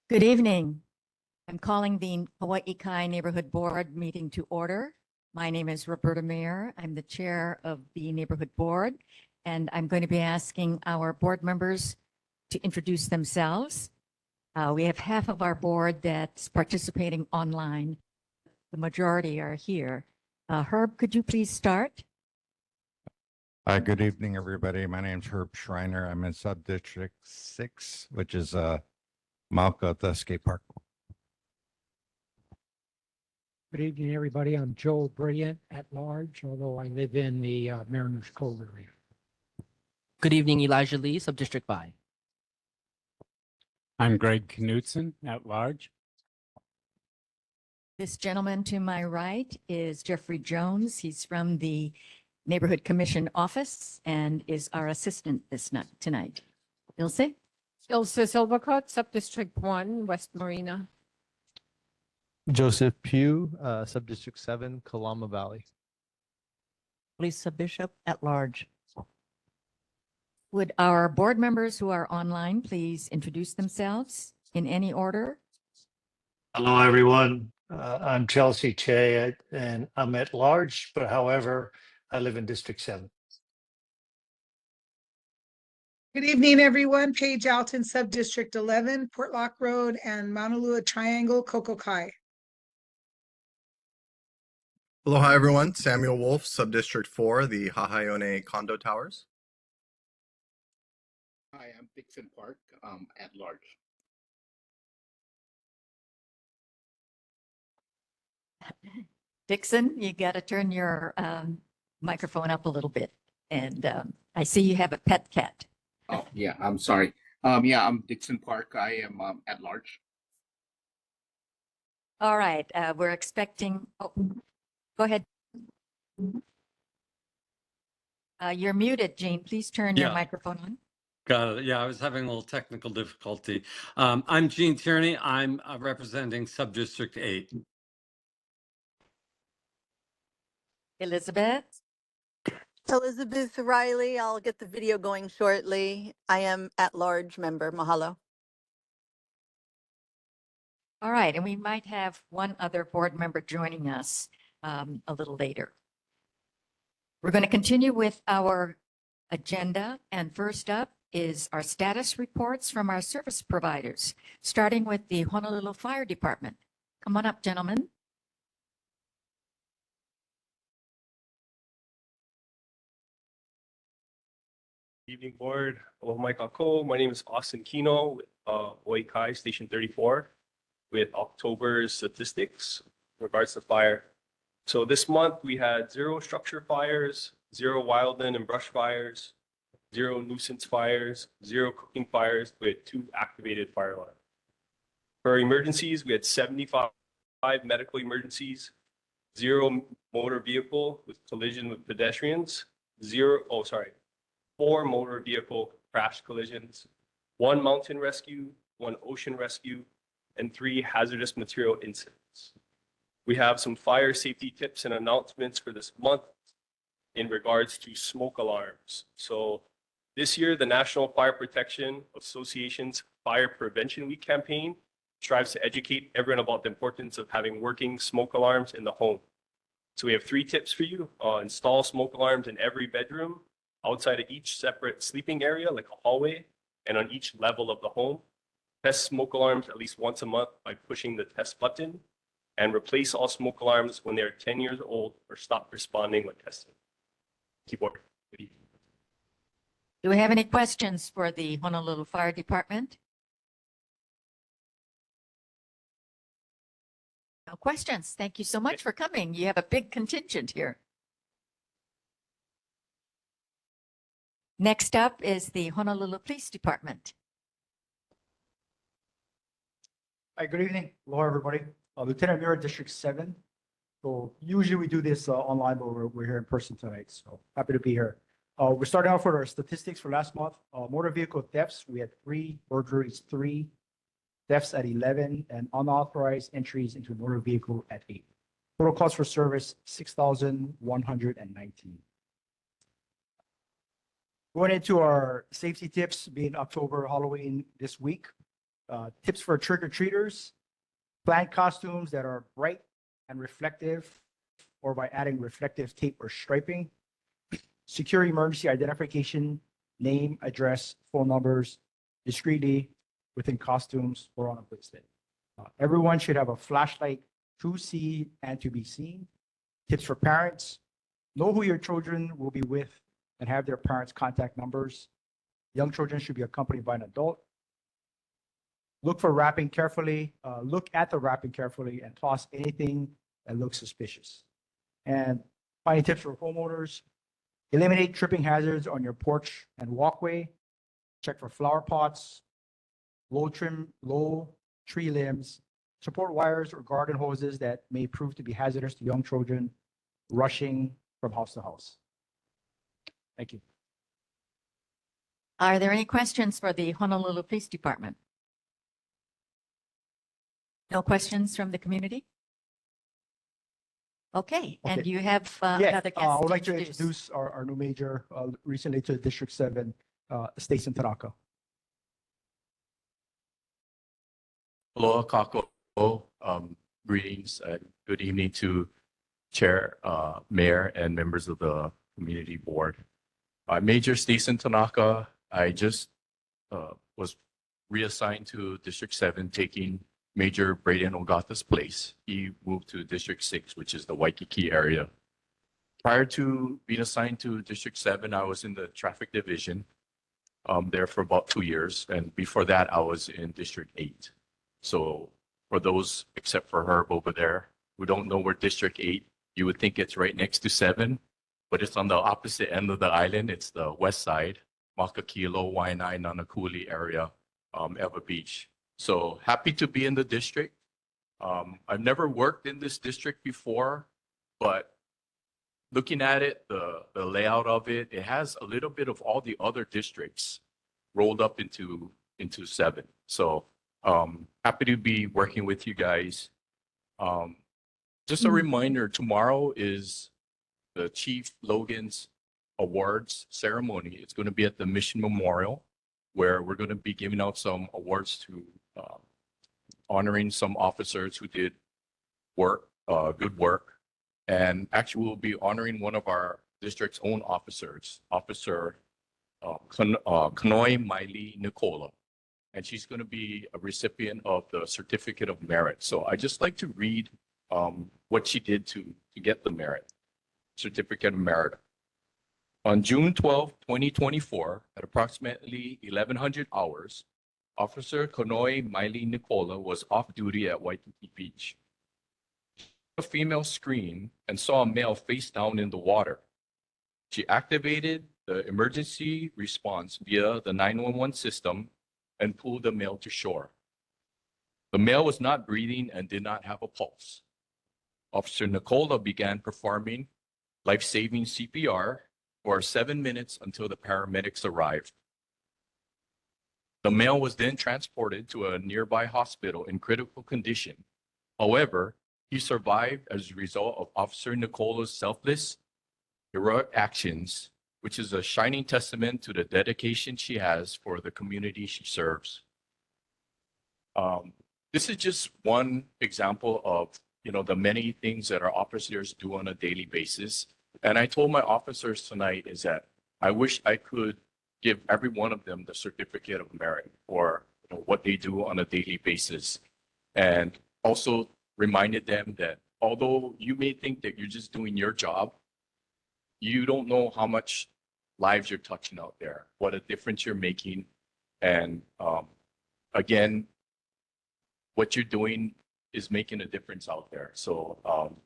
Good evening. I'm calling the Hawaii Kai Neighborhood Board meeting to order. My name is Roberta Mayer. I'm the chair of the neighborhood board, and I'm going to be asking our board members to introduce themselves. We have half of our board that's participating online. The majority are here. Herb, could you please start? Good evening, everybody. My name's Herb Schreiner. I'm in Subdistrict 6, which is Malka at the skate park. Good evening, everybody. I'm Joe Brilliant at large, although I live in the Mariners Cove area. Good evening, Elijah Lee, Subdistrict 5. I'm Greg Knutson at large. This gentleman to my right is Jeffrey Jones. He's from the Neighborhood Commission office and is our assistant tonight. Ilse? Ilse Silvercutt, Subdistrict 1, West Marina. Joseph Pugh, Subdistrict 7, Kalama Valley. Lisa Bishop at large. Would our board members who are online please introduce themselves in any order? Hello, everyone. I'm Chelsea Che, and I'm at large, but however, I live in District 7. Good evening, everyone. Paige Alton, Subdistrict 11, Portlock Road and Mauna Lua Triangle, Kokokai. Aloha, everyone. Samuel Wolf, Subdistrict 4, the Hahaione Condo Towers. Hi, I'm Dixon Park, at large. Dixon, you got to turn your microphone up a little bit. And I see you have a pet cat. Oh, yeah, I'm sorry. Yeah, I'm Dixon Park. I am at large. All right, we're expecting, oh, go ahead. You're muted, Gene. Please turn your microphone on. Got it. Yeah, I was having a little technical difficulty. I'm Gene Tierney. I'm representing Subdistrict 8. Elizabeth? Elizabeth Riley, I'll get the video going shortly. I am at large member. Mahalo. All right, and we might have one other board member joining us a little later. We're going to continue with our agenda, and first up is our status reports from our service providers, starting with the Honolulu Fire Department. Come on up, gentlemen. Evening board. Hello, Mike Ako. My name is Austin Kino with Hawaii Kai Station 34 with October's statistics in regards to fire. So this month we had 0 structure fires, 0 wildland and brush fires, 0 nuisance fires, 0 cooking fires with 2 activated fire alarms. For emergencies, we had 75 medical emergencies, 0 motor vehicle with collision with pedestrians, 4 motor vehicle crash collisions, 1 mountain rescue, 1 ocean rescue, and 3 hazardous material incidents. We have some fire safety tips and announcements for this month in regards to smoke alarms. So this year, the National Fire Protection Association's Fire Prevention Week campaign strives to educate everyone about the importance of having working smoke alarms in the home. So we have 3 tips for you. Install smoke alarms in every bedroom, outside of each separate sleeping area, like a hallway, and on each level of the home. Test smoke alarms at least once a month by pushing the test button, and replace all smoke alarms when they're 10 years old or stop responding when tested. Keyboard. Do we have any questions for the Honolulu Fire Department? No questions. Thank you so much for coming. You have a big contingent here. Next up is the Honolulu Police Department. Hi, good evening. Hello, everybody. Lieutenant Mira, District 7. So usually we do this online, but we're here in person tonight. So happy to be here. We're starting off with our statistics for last month. Motor vehicle thefts, we had 3, burglaries 3, thefts at 11, and unauthorized entries into motor vehicle at 8. Total cost for service, 6,119. Going into our safety tips, being October, Halloween this week, Tips for trick-or-treaters, plan costumes that are bright and reflective, or by adding reflective tape or striping. Secure emergency identification, name, address, phone numbers, discreetly within costumes or on a bracelet. Everyone should have a flashlight to see and to be seen. Tips for parents, know who your children will be with and have their parents' contact numbers. Young children should be accompanied by an adult. Look for wrapping carefully, look at the wrapping carefully and toss anything that looks suspicious. And finding tips for homeowners, eliminate tripping hazards on your porch and walkway. Check for flower pots, low tree limbs, support wires or garden hoses that may prove to be hazardous to young children rushing from house to house. Thank you. Are there any questions for the Honolulu Police Department? No questions from the community? Okay, and Okay. you have Yes, another guest. I would like to introduce our new major recently to District 7, Stacey Tanaka. Aloha kako. Greetings and good evening to Chair, Mayor, and members of the Community Board. Major Stacey Tanaka, I just was reassigned to District 7, taking Major Braden Ogata's place. He moved to District 6, which is the Waikiki area. Prior to being assigned to District 7, I was in the traffic division there for about 2 years. And before that, I was in District 8. So for those, except for Herb over there, who don't know where District 8, you would think it's right next to 7, but it's on the opposite end of the island. It's the west side, Makakilo, Waianae, Nanakuli area, Eva Beach. So happy to be in the district. I've never worked in this district before, but looking at it, the layout of it, it has a little bit of all the other districts rolled up into 7. So happy to be working with you guys. Just a reminder, tomorrow is the Chief Logan's Awards ceremony. It's going to be at the Mission Memorial, where we're going to be giving out some awards to honoring some officers who did good work. And actually, we'll be honoring one of our district's own officers, Officer Kanoi Maili Nicola. And she's going to be a recipient of the Certificate of Merit. So I just like to read what she did to get the merit, Certificate of Merit. On June 12, 2024, at approximately 1100 hours, Officer Kanoi Maili Nicola was off duty at Waikiki Beach. A female screamed and saw a male face down in the water. She activated the emergency response via the 911 system and pulled the male to shore. The male was not breathing and did not have a pulse. Officer Nicola began performing life-saving CPR for 7 minutes until the paramedics arrived. The male was then transported to a nearby hospital in critical condition. However, he survived as a result of Officer Nicola's selfless, heroic actions, which is a shining testament to the dedication she has for the community she serves. This is just one example of the many things that our officers do on a daily basis. And I told my officers tonight is that I wish I could give every one of them the Certificate of Merit for what they do on a daily basis. And also reminded them that although you may think that you're just doing your job, you don't know how much lives you're touching out there, what a difference you're making. And again, what you're doing is making a difference out there. So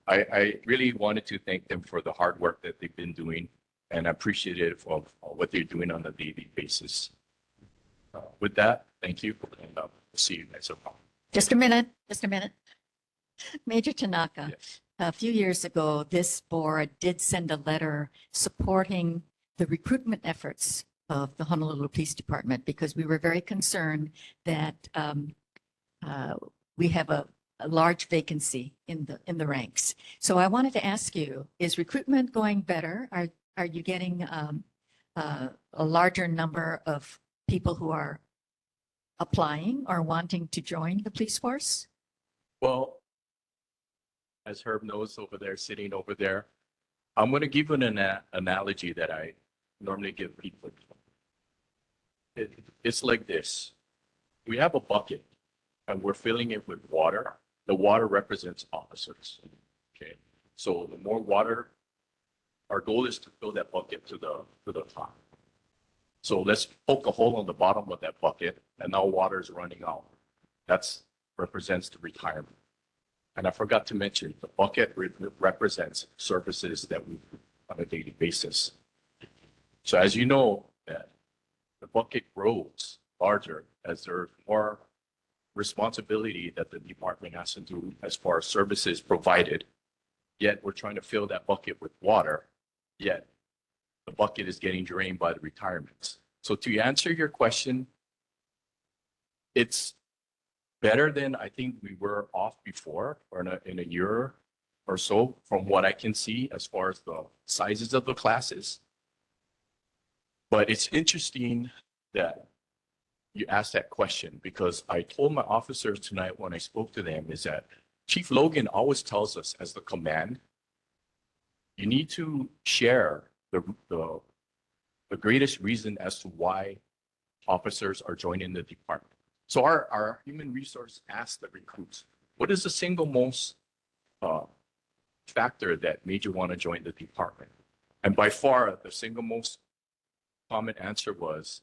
I really wanted to thank them for the hard work that they've been doing and appreciative of what they're doing on a daily basis. With that, thank you, and see you next time. Just a minute. Major Tanaka, Yes. a few years ago, this board did send a letter supporting the recruitment efforts of the Honolulu Police Department because we were very concerned that we have a large vacancy in the ranks. So I wanted to ask you, is recruitment going better? Are you getting a larger number of people who are applying or wanting to join the police force? Well, as Herb knows over there, sitting over there, I'm going to give an analogy that I normally give people. It's like this. We have a bucket and we're filling it with water. The water represents officers. Okay. So the more water, our goal is to fill that bucket to the top. So let's poke a hole on the bottom of that bucket and now water is running out. That's represents the retirement. And I forgot to mention the bucket represents services that we do on a daily basis. So as you know, that the bucket grows larger as there's more responsibility that the department has to do as far as services provided. Yet we're trying to fill that bucket with water, yet the bucket is getting drained by the retirements. So to answer your question, it's better than I think we were off before or in a year or so from what I can see as far as the sizes of the classes. But it's interesting that you asked that question because I told my officers tonight when I spoke to them is that Chief Logan always tells us as the command, you need to share the greatest reason as to why officers are joining the department. So our human resource asked the recruits, what is the single most factor that made you want to join the department? And by far, the single most common answer was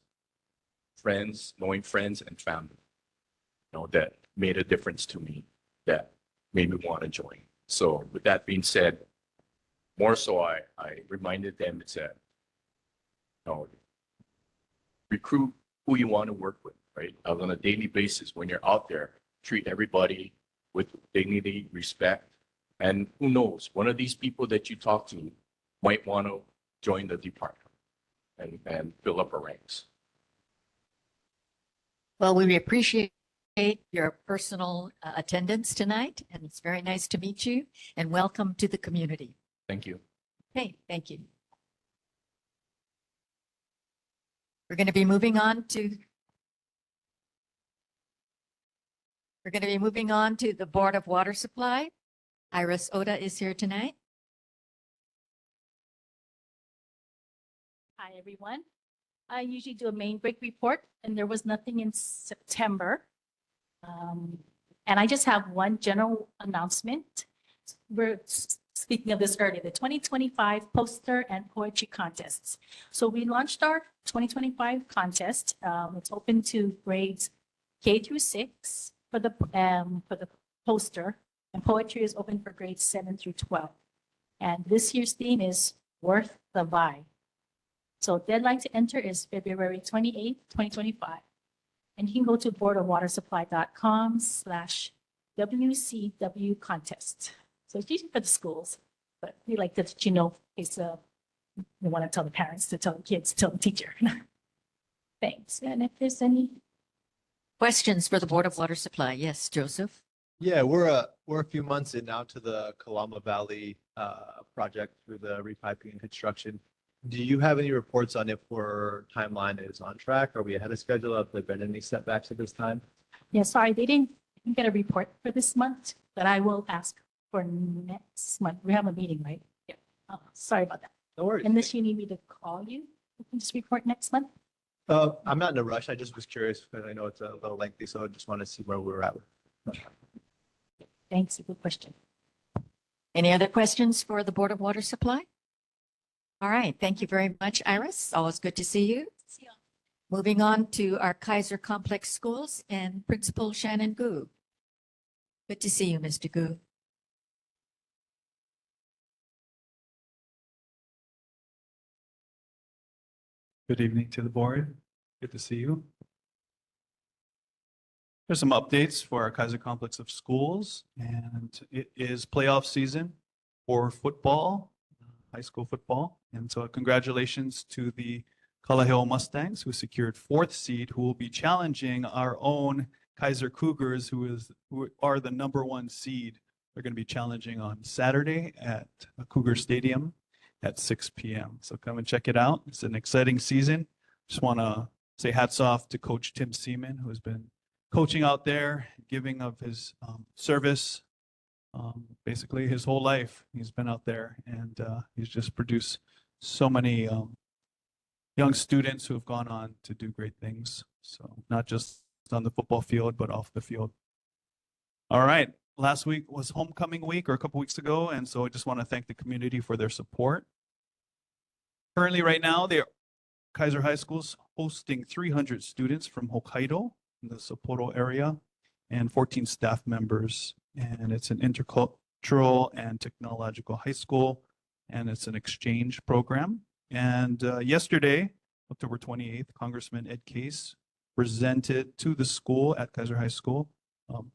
friends, knowing friends and family, that made a difference to me, that made me want to join. So with that being said, more so I reminded them it's that, recruit who you want to work with, right? On a daily basis, when you're out there, treat everybody with dignity, respect, and who knows, one of these people that you talk to might want to join the department and fill up our ranks. Well, we appreciate your personal attendance tonight, and it's very nice to meet you, and welcome to the community. Thank you. Okay, thank you. We're going to be moving on to the Board of Water Supply. Iris Oda is here tonight. Hi, everyone. I usually do a main break report, and there was nothing in September. And I just have one general announcement. We're speaking of this earlier, the 2025 poster and poetry contests. So we launched our 2025 contest. It's open to grades K through 6 for the poster, and poetry is open for grades 7 through 12. And this year's theme is Worth the Vibe. So deadline to enter is February 28th, 2025. And you can go to boardofwatersupply.com/WCW contest. So it's usually for the schools, but we like to let you know in case we want to tell the parents to tell the kids, to tell the teacher. Thanks. And if there's any questions for the Board of Water Supply. Yes, Joseph. Yeah, we're a few months in now to the Kalama Valley project through the repiping and construction. Do you have any reports on if our timeline is on track? Are we ahead of schedule? Have there been any setbacks at this time? Yeah, sorry, they didn't get a report for this month, but I will ask for next month. We have a meeting, right? Yeah. Oh, sorry about that. No worries. Unless you need me to call you, we can just report next month. I'm not in a rush. I just was curious because I know it's a little lengthy, so I just want to see where we're at. Thanks. Good question. Any other questions for the Board of Water Supply? All right. Thank you very much, Iris. Always good to see you. Moving on to our Kaiser Complex Schools and Principal Shannon Gu. Good to see you, Mr. Gu. Good evening to the board. Good to see you. There's some updates for our Kaiser Complex of Schools, and it is playoff season for football, high school football. And so congratulations to the Kalaheo Mustangs, who secured 4th seed, who will be challenging our own Kaiser Cougars, who are the #1 seed. They're going to be challenging on Saturday at Cougar Stadium at 6 p.m. So come and check it out. It's an exciting season. Just want to say hats off to Coach Tim Seaman, who's been coaching out there, giving of his service. Basically, his whole life, he's been out there, and he's just produced so many young students who have gone on to do great things. So not just on the football field, but off the field. All right. Last week was homecoming week, or a couple weeks ago, and so I just want to thank the community for their support. Currently, right now, Kaiser High School's hosting 300 students from Hokkaido in the Sapporo area and 14 staff members. And it's an intercultural and technological high school, and it's an exchange program. And yesterday, October 28th, Congressman Ed Case presented to the school at Kaiser High School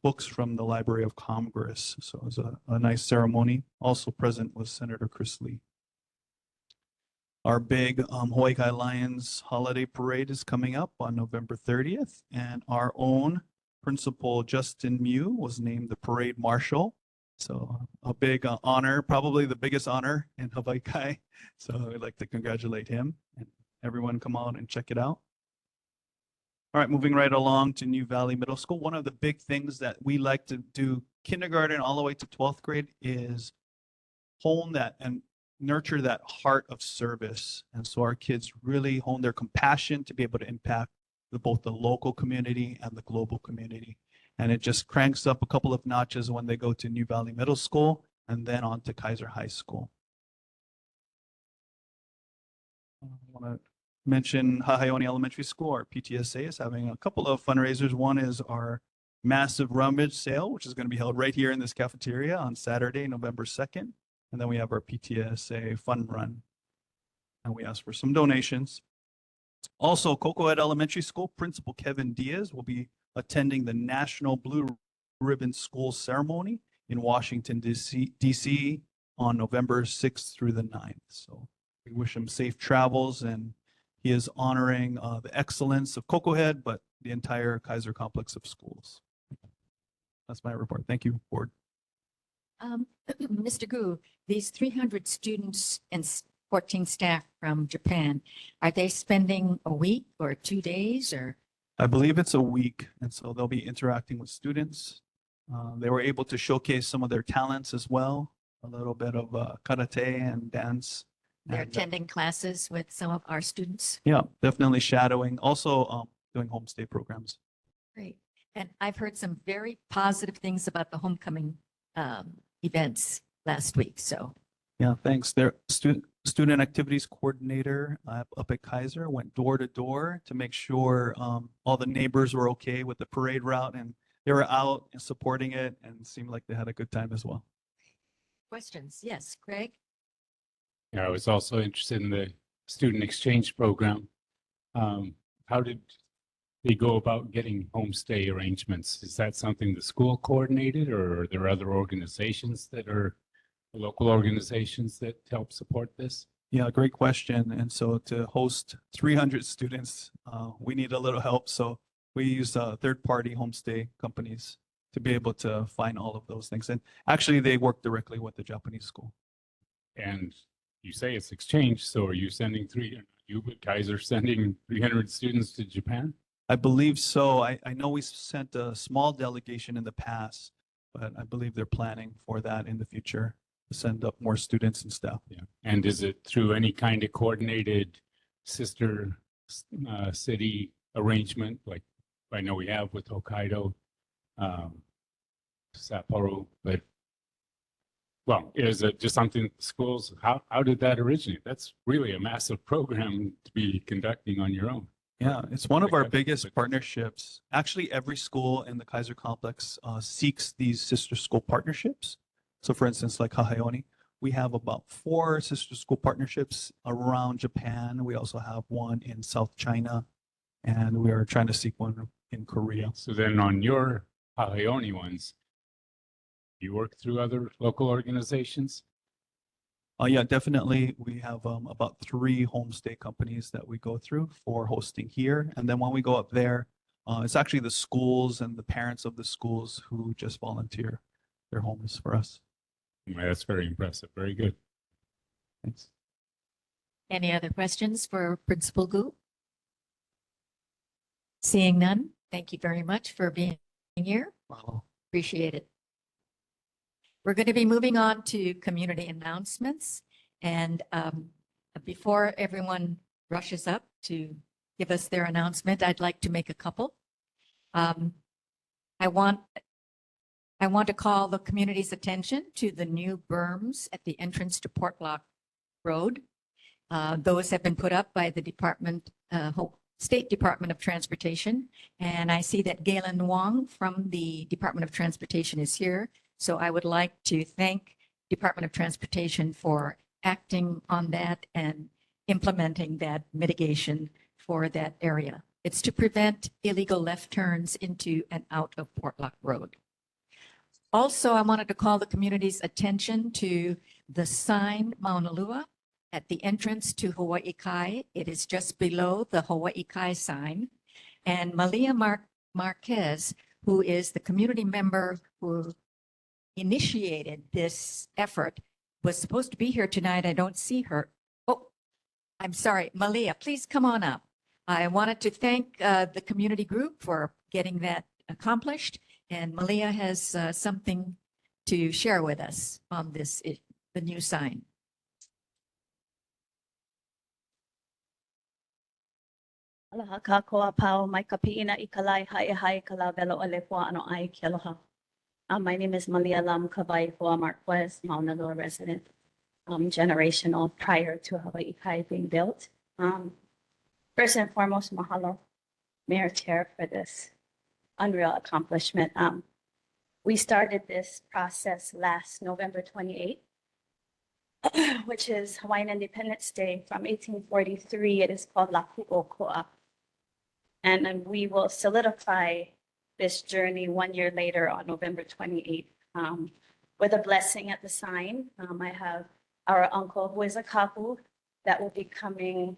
books from the Library of Congress. So it was a nice ceremony. Also present was Senator Chris Lee. Our big Hawaii Kai Lions holiday parade is coming up on November 30th, and our own Principal Justin Mew was named the parade marshal. So a big honor, probably the biggest honor in Hawaii Kai. So I'd like to congratulate him, and everyone come out and check it out. All right, moving right along to New Valley Middle School. One of the big things that we like to do kindergarten all the way to 12th grade is hone that and nurture that heart of service. And so our kids really hone their compassion to be able to impact both the local community and the global community. And it just cranks up a couple of notches when they go to New Valley Middle School and then on to Kaiser High School. I want to mention Hahaione Elementary School. Our PTSA is having a couple of fundraisers. One is our massive rummage sale, which is going to be held right here in this cafeteria on Saturday, November 2nd. And then we have our PTSA fun run. And we ask for some donations. Also, Cocohead Elementary School Principal Kevin Diaz will be attending the National Blue Ribbon School Ceremony in Washington, D.C. on November 6th through the 9th. So we wish him safe travels, and he is honoring the excellence of Cocohead, but the entire Kaiser complex of schools. That's my report. Thank you, Board. Mr. Gu, these 300 students and 14 staff from Japan, are they spending a week or 2 days or? I believe it's a week, and so they'll be interacting with students. They were able to showcase some of their talents as well, a little bit of karate and dance. They're And, attending classes with some of our students. yeah, definitely shadowing, also doing homestay programs. Great. And I've heard some very positive things about the homecoming events last week. So Yeah, thanks. Their student activities coordinator up at Kaiser went door to door to make sure all the neighbors were okay with the parade route, and they were out and supporting it, and seemed like they had a good time as well. questions? Yes, Craig? Yeah, I was also interested in the student exchange program. How did they go about getting homestay arrangements? Is that something the school coordinated, or are there other organizations that are local organizations that help support this? Yeah, great question. And so to host 300 students, we need a little help. So we use third-party homestay companies to be able to find all of those things. And actually, they work directly with the Japanese school. And you say it's exchange, so are you sending you guys are sending 300 students to Japan? I believe so. I know we sent a small delegation in the past, but I believe they're planning for that in the future to send up more students and staff. Yeah. And is it through any kind of coordinated sister city arrangement, like I know we have with Hokkaido, Sapporo, but well, is it just something schools, how did that originate? That's really a massive program to be conducting on your own. Yeah, it's one of our biggest partnerships. Actually, every school in the Kaiser complex seeks these sister school partnerships. So for instance, like Hahaione, we have about 4 sister school partnerships around Japan. We also have one in South China, and we are trying to seek one in Korea. So then on your Hahaione ones, you work through other local organizations? Yeah, definitely. We have about 3 homestay companies that we go through for hosting here. And then when we go up there, it's actually the schools and the parents of the schools who just volunteer their homes for us. Yeah, that's very impressive. Very good. Thanks. Any other questions for Principal Gu? Seeing none, thank you very much for being here. Appreciate it. We're going to be moving on to community announcements. And before everyone rushes up to give us their announcement, I'd like to make a couple. I want to call the community's attention to the new berms at the entrance to Portlock Road. Those have been put up by the State Department of Transportation. And I see that Galen Wong from the Department of Transportation is here. So I would like to thank Department of Transportation for acting on that and implementing that mitigation for that area. It's to prevent illegal left turns into and out of Portlock Road. Also, I wanted to call the community's attention to the sign Mauna Lua at the entrance to Hawaii Kai. It is just below the Hawaii Kai sign. And Malia Marquez, who is the community member who initiated this effort, was supposed to be here tonight. I don't see her. Oh, I'm sorry. Malia, please come on up. I wanted to thank the community group for getting that accomplished. And Malia has something to share with us on this, the new sign. Aloha kākoa pau mai ka piina I ka lai hae ka la velo o le pua ano ai ki aloha. My name is Malia Lam Kawai Hoa Marquez, Mauna Loa resident, generational prior to Hawaii Kai being built. First and foremost, mahalo, Mayor Chair, for this unreal accomplishment. We started this process last November 28th, which is Hawaiian Independence Day from 1843. It is called Lapu'oko'a. And we will solidify this journey 1 year later on November 28th with a blessing at the sign. I have our uncle who is a kahu that will be coming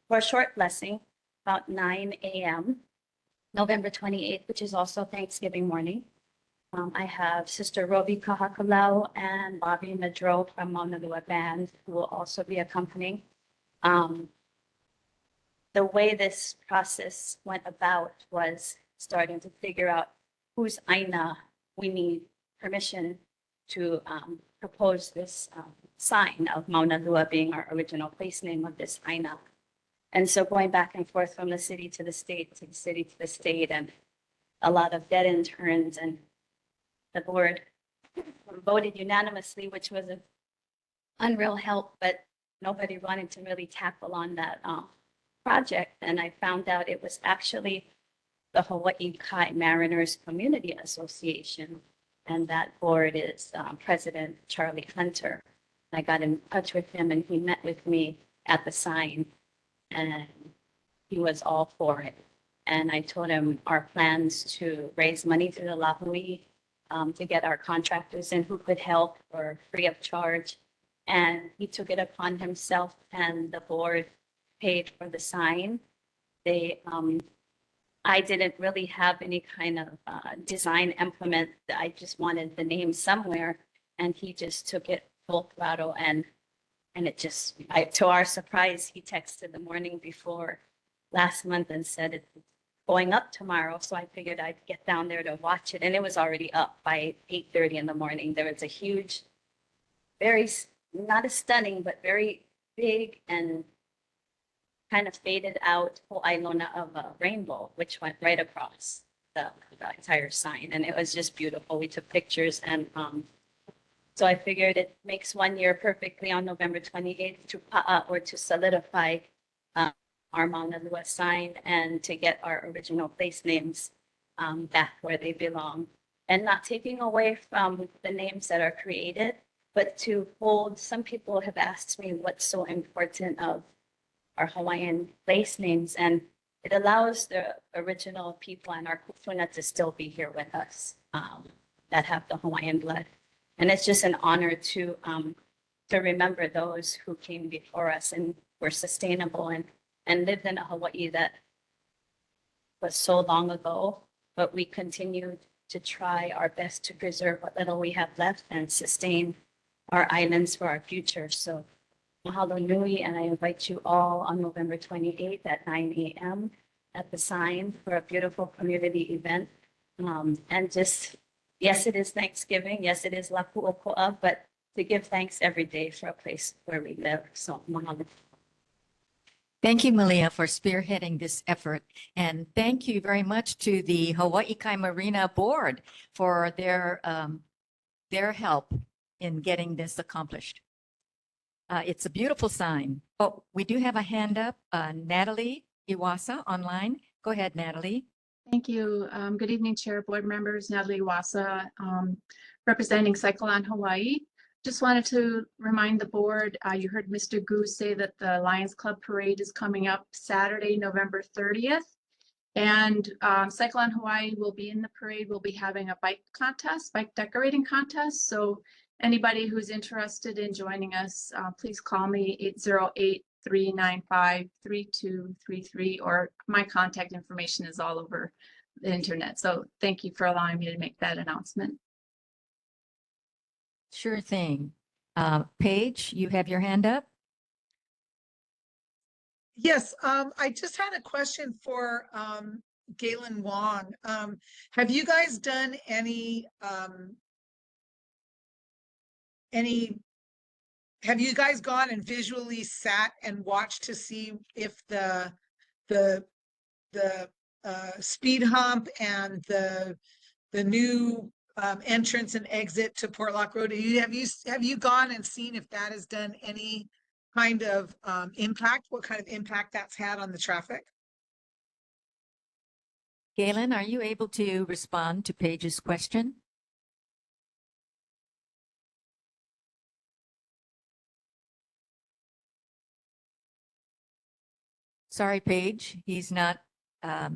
for a short blessing about 9 a.m. November 28th, which is also Thanksgiving morning. I have Sister Robi Kahakalau and Bobby Madro from Mauna Lua Band who will also be accompanying. The way this process went about was starting to figure out whose aina we need permission to propose this sign of Mauna Lua being our original place name of this aina. And so going back and forth from the city to the state, to the city to the state, and a lot of dead end turns, and the board voted unanimously, which was an unreal help, but nobody wanted to really tackle on that project. And I found out it was actually the Hawaii Kai Mariners Community Association, and that board is President Charlie Hunter. I got in touch with him and he met with me at the sign and he was all for it. And I told him our plans to raise money through the Lahui to get our contractors in who could help for free of charge. And he took it upon himself and the board paid for the sign. They, I didn't really have any kind of design implement. I just wanted the name somewhere and he just took it full throttle and it just, to our surprise, he texted the morning before last month and said it's going up tomorrow. So I figured I'd get down there to watch it and it was already up by 8:30 in the morning. There was a huge, very, not as stunning, but very big and kind of faded out whole island of a rainbow, which went right across the entire sign. And it was just beautiful. We took pictures and so I figured it makes 1 year perfectly on November 28th to pa'a or to solidify our Mauna Lua sign and to get our original place names back where they belong. And not taking away from the names that are created, but to hold, some people have asked me what's so important of our Hawaiian place names, and it allows the original people and our kupuna to still be here with us that have the Hawaiian blood. And it's just an honor to remember those who came before us and were sustainable and lived in a Hawaii that was so long ago, but we continued to try our best to preserve what little we have left and sustain our islands for our future. So mahalo nui, and I invite you all on November 28th at 9 a.m. at the sign for a beautiful community event. And just, yes, it is Thanksgiving. Yes, it is Lapu'oko'a, but to give thanks every day for a place where we live. So, mahalo. Thank you, Malia, for spearheading this effort. And thank you very much to the Hawaii Kai Marina Board for their help in getting this accomplished. It's a beautiful sign. Oh, we do have a hand up, Natalie Iwasa online. Go ahead, Natalie. Thank you. Good evening, Chair, board members, Natalie Wasa, representing Cyclone Hawaii. Just wanted to remind the board, you heard Mr. Gu say that the Lions Club Parade is coming up Saturday, November 30th. And Cyclone Hawaii will be in the parade. We'll be having a bike contest, bike decorating contest. So anybody who's interested in joining us, please call me 808-395-3233, or my contact information is all over the internet. So thank you for allowing me to make that announcement. Sure thing. Paige, you have your hand up? Yes, I just had a question for Galen Wong. Have you guys done any have you guys gone and visually sat and watched to see if the speed hump and the new entrance and exit to Portlock Road, have you gone and seen if that has done any kind of impact, what kind of impact that's had on the traffic? Galen, are you able to respond to Paige's question? Sorry, Paige, he's not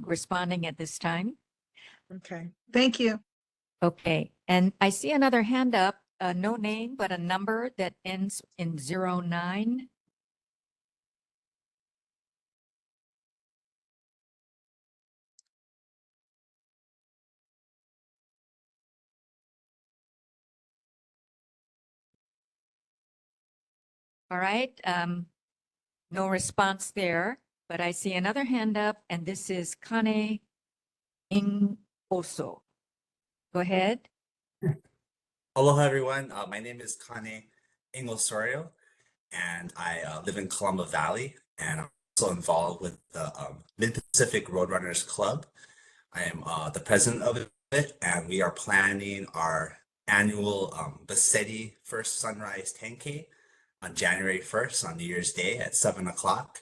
responding at this time. Okay, thank you. Okay, and I see another hand up, no name, but a number that ends in 09. All right, no response there, but I see another hand up, and this is Kane Ingoso. Go ahead. Aloha, everyone. My name is Kane Ingosorio, and I live in Coloma Valley, and I'm also involved with the Mid-Pacific Roadrunners Club. I am the president of it, and we are planning our annual Bassetti First Sunrise 10K on January 1st on New Year's Day at 7 o'clock.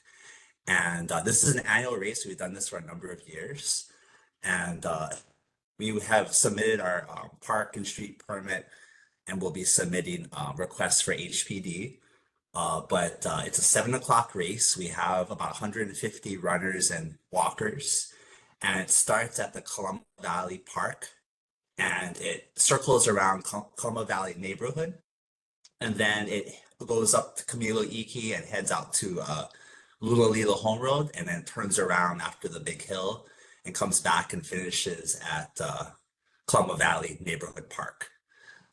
And this is an annual race. We've done this for a number of years. And we have submitted our park and street permit, and we'll be submitting requests for HPD. But it's a 7 o'clock race. We have about 150 runners and walkers. And it starts at the Coloma Valley Park. And it circles around Coloma Valley neighborhood. And then it goes up to Camilo Iki and heads out to Lulalila Home Road, and then turns around after the big hill and comes back and finishes at Coloma Valley Neighborhood Park.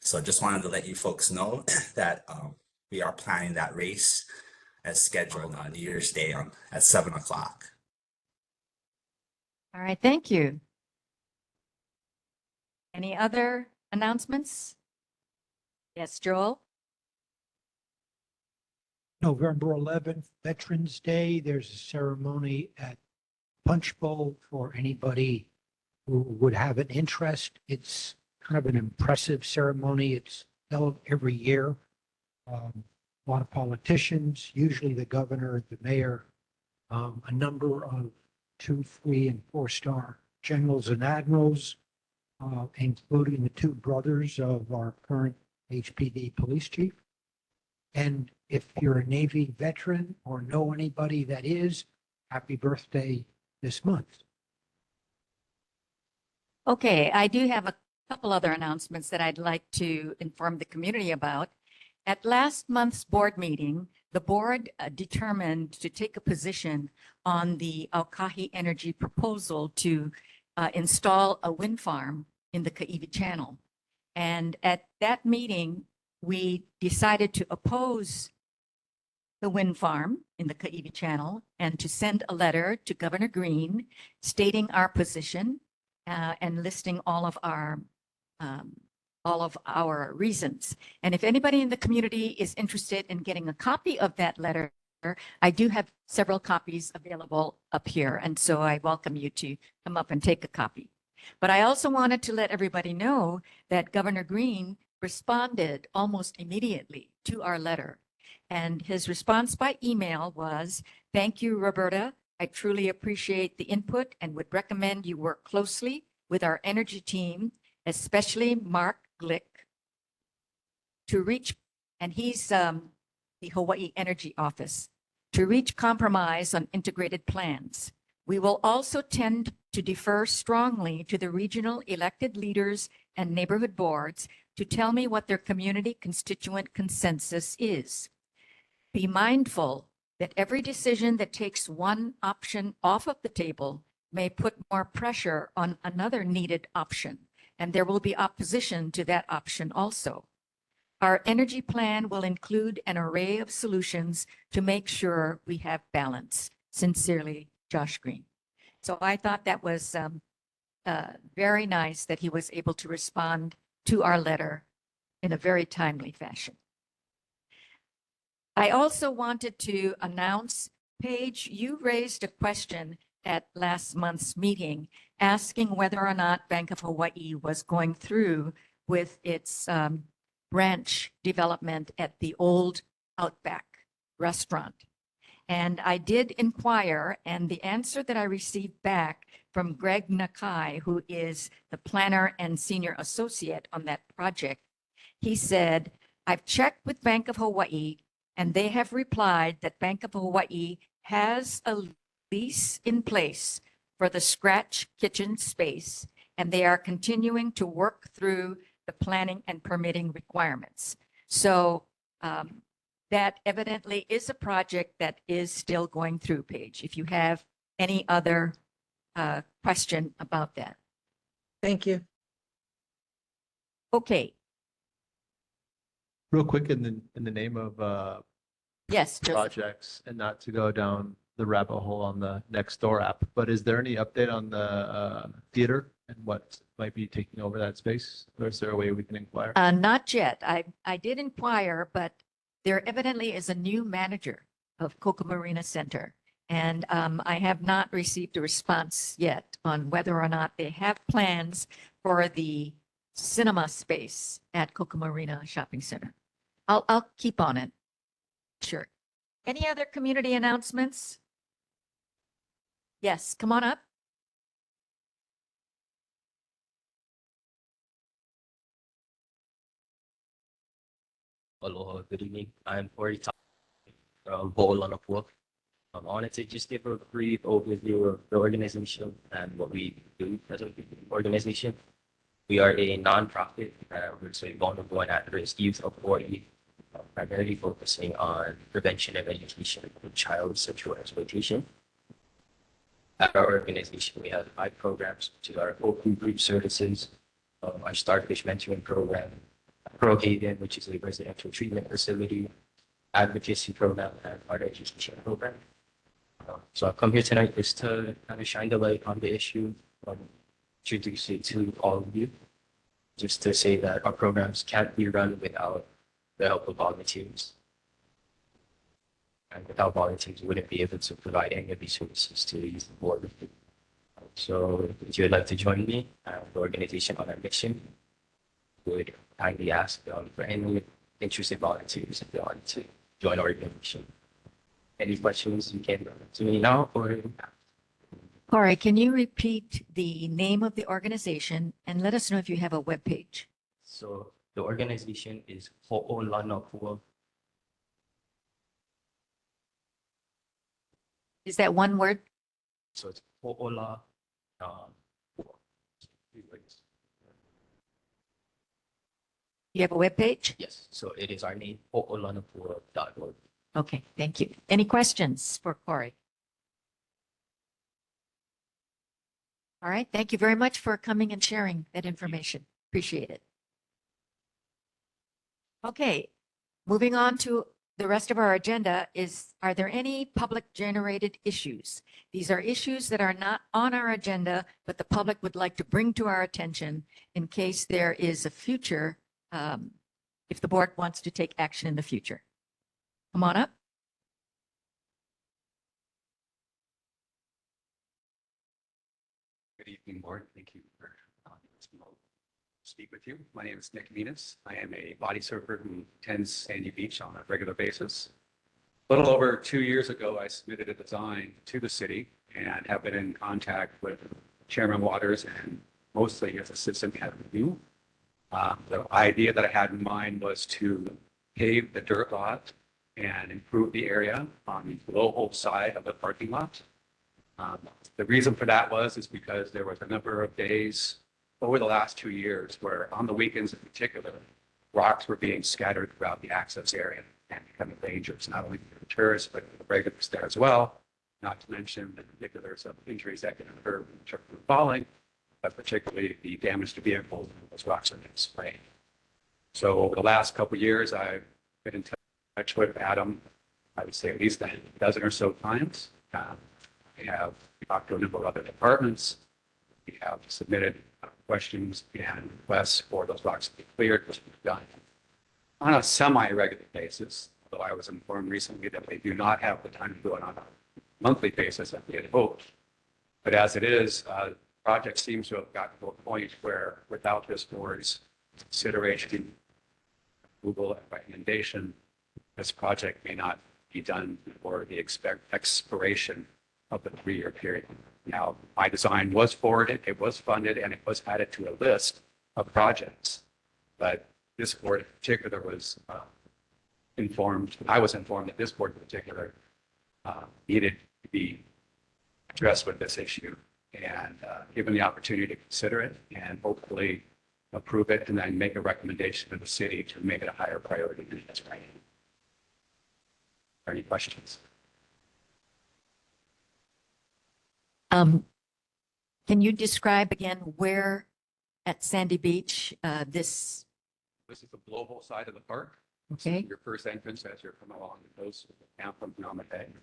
So just wanted to let you folks know that we are planning that race as scheduled on New Year's Day at 7 o'clock. All right, thank you. Any other announcements? Yes, Joel? November 11th, Veterans Day, there's a ceremony at Punch Bowl for anybody who would have an interest. It's kind of an impressive ceremony. It's held every year. A lot of politicians, usually the governor, the mayor, a number of 2, 3, and 4-star generals and admirals, including the 2 brothers of our current HPD police chief. And if you're a Navy veteran or know anybody that is, happy birthday this month. Okay, I do have a couple other announcements that I'd like to inform the community about. At last month's board meeting, the board determined to take a position on the Aukahi Energy proposal to install a wind farm in the Kaiwi Channel. And at that meeting, we decided to oppose the wind farm in the Kaiwi Channel and to send a letter to Governor Green stating our position and listing all of our reasons. And if anybody in the community is interested in getting a copy of that letter, I do have several copies available up here. And so I welcome you to come up and take a copy. But I also wanted to let everybody know that Governor Green responded almost immediately to our letter. And his response by email was, "Thank you, Roberta. I truly appreciate the input and would recommend you work closely with our energy team, especially Mark Glick, to reach," and he's the Hawaii Energy Office, "to reach compromise on integrated plans. We will also tend to defer strongly to the regional elected leaders and neighborhood boards to tell me what their community constituent consensus is. Be mindful that every decision that takes one option off of the table may put more pressure on another needed option, and there will be opposition to that option also. Our energy plan will include an array of solutions to make sure we have balance. Sincerely, Josh Green." So I thought that was very nice that he was able to respond to our letter in a very timely fashion. I also wanted to announce, Paige, you raised a question at last month's meeting asking whether or not Bank of Hawaii was going through with its branch development at the old Outback restaurant. And I did inquire, and the answer that I received back from Greg Nakai, who is the planner and senior associate on that project, he said, "I've checked with Bank of Hawaii, and they have replied that Bank of Hawaii has a lease in place for the scratch kitchen space, and they are continuing to work through the planning and permitting requirements." So that evidently is a project that is still going through, Paige. If you have any other question about that. Thank you. Okay. Real quick, in the name of Yes, Joseph. projects, and not to go down the rabbit hole on the Nextdoor app, but is there any update on the theater and what might be taking over that space? Or is there a way we can inquire? Not yet. I did inquire, but there evidently is a new manager of Coca Marina Center. And I have not received a response yet on whether or not they have plans for the cinema space at Coca Marina Shopping Center. I'll keep on it. Sure. Any other community announcements? Yes, come on up. Aloha, good evening. I'm Corey Tom from Ho'olonopua. I wanted to just give a brief overview of the organization and what we do as an organization. We are a nonprofit which is vulnerable and at-risk youth of Hawaii, primarily focusing on prevention and education of child sexual exploitation. At our organization, we have 5 programs to our open group services, our Starfish Mentoring Program, Pro Haven, which is a residential treatment facility, advocacy program, and art education program. So I've come here tonight just to kind of shine the light on the issue, introduce it to all of you, just to say that our programs can't be run without the help of volunteers. And without volunteers, we wouldn't be able to provide any of these services to the youth board. So if you would like to join me and the organization on our mission, would kindly ask for any interested volunteers if they want to join our organization. Any questions, you can to me now or Corey, can you repeat the name of the organization and let us know if you have a webpage? So the organization is Ho'olonopua. Is that one word? So it's Ho'ola. You have a webpage? Yes, so it is our name, ho'olonopua.org. Okay, thank you. Any questions for Corey? All right, thank you very much for coming and sharing that information. Appreciate it. Okay, moving on to the rest of our agenda is, are there any public generated issues? These are issues that are not on our agenda, but the public would like to bring to our attention in case there is a future, if the board wants to take action in the future. Come on up. Good evening, board. Thank you for speak with you. My name is Nick Venus. I am a body surfer who attends Sandy Beach on a regular basis. A little over 2 years ago, I submitted a design to the city and have been in contact with Chairman Waters and mostly his assistant head review. The idea that I had in mind was to pave the dirt lot and improve the area on the low side of the parking lot. The reason for that is because there was a number of days over the last 2 years where on the weekends in particular, rocks were being scattered throughout the access area and becoming dangerous, not only for the tourists, but for the regulars there as well. Not to mention the particulars of injuries that can occur from falling, but particularly the damage to vehicles when those rocks are being sprayed. So over the last couple of years, I've been in touch with Adam, I would say at least a dozen or so times. We have talked to a number of other departments. We have submitted questions and requests for those rocks to be cleared, which we've done on a semi-regular basis, although I was informed recently that they do not have the time to do it on a monthly basis as they had hoped. But as it is, the project seems to have gotten to a point where without this board's consideration, approval, and recommendation, this project may not be done for the expiration of the 3-year period. Now, my design was forwarded, it was funded, and it was added to a list of projects. But this board in particular was informed, I was informed that this board in particular needed to be addressed with this issue and given the opportunity to consider it and hopefully approve it and then make a recommendation to the city to make it a higher priority than it is right now. Any questions? Can you describe again where at Sandy Beach this? This is the global side of the park. Okay. Your first entrance as you're coming along the coast down from Phnom Penh.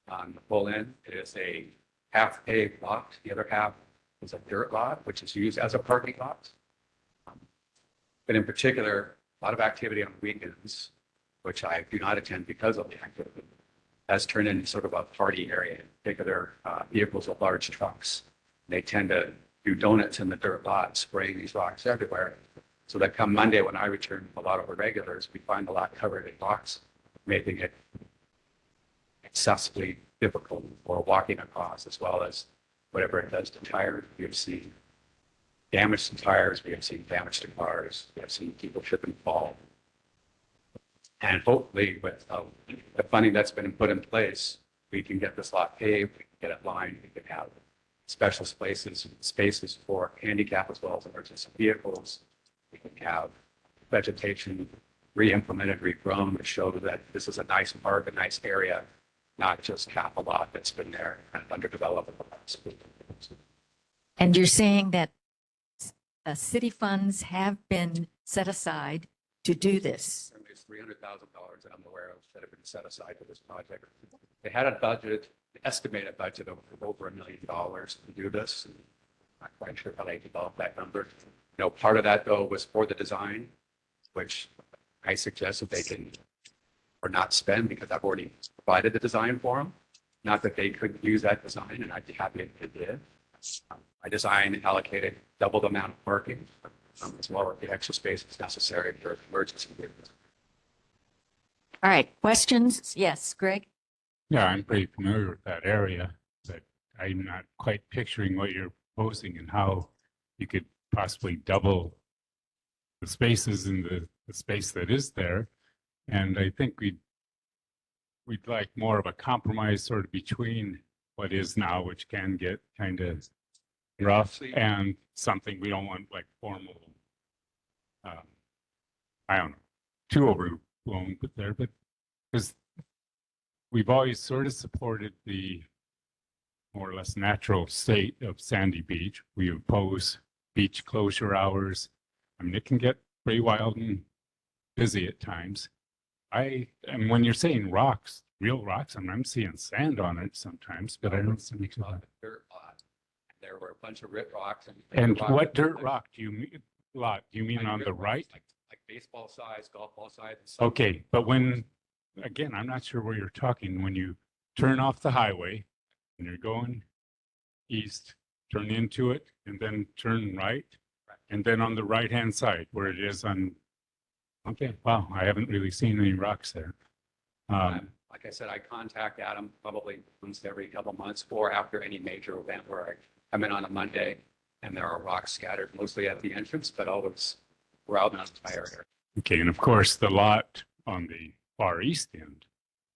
On the full end, it is a half paved lot. The other half is a dirt lot, which is used as a parking lot. But in particular, a lot of activity on weekends, which I do not attend because of the activity, has turned into sort of a party area, in particular vehicles with large trucks. They tend to do donuts in the dirt lot, spraying these rocks everywhere. So that come Monday, when I return with a lot of our regulars, we find the lot covered in rocks, making it excessively difficult for walking across, as well as whatever it does to tires. We have seen damage to tires, we have seen damage to cars, we have seen people trip and fall. And hopefully with the funding that's been put in place, we can get this lot paved, we can get it lined, we can have special spaces for handicap as well as emergency vehicles. We can have vegetation re-implemented, regrown to show that this is a nice park, a nice area, not just half a lot that's been there and underdeveloped. And you're saying that city funds have been set aside to do this? There's $300,000 that I'm aware of that have been set aside for this project. They had a budget, estimated budget of over $1 million to do this. I'm not quite sure how they developed that number. You know, part of that though was for the design, which I suggested they can or not spend because I've already provided the design for them. Not that they couldn't use that design, and I'd be happy if they did. My design allocated double the amount of parking, as well as the extra space that's necessary for emergency vehicles. All right, questions? Yes, Greg? Yeah, I'm pretty familiar with that area, but I'm not quite picturing what you're proposing and how you could possibly double the spaces in the space that is there. And I think we'd like more of a compromise sort of between what is now, which can get kind of rough, and something we don't want like formal, I don't know, too overblown but there, but because we've always sort of supported the more or less natural state of Sandy Beach. We oppose beach closure hours. I mean, it can get pretty wild and busy at times. And when you're saying rocks, real rocks, I'm seeing sand on it sometimes, but I don't see much of it. Dirt lot. There were a bunch of grit rocks and. And rock what that looked dirt like- rock do you mean, lot, do you mean like on grit the rocks, right? Like baseball size, golf ball size. and stuff. Okay, but again, I'm not sure where you're talking, when you turn off the highway and you're going east, turn into it and then turn right. And then on the right-hand side where it is on, okay, wow, I haven't really seen any rocks there. Like I said, I contact Adam probably once every couple months or after any major event where I come in on a Monday and there are rocks scattered mostly at the entrance, but always we're out in the entire area. Okay, and of course, the lot on the far east end,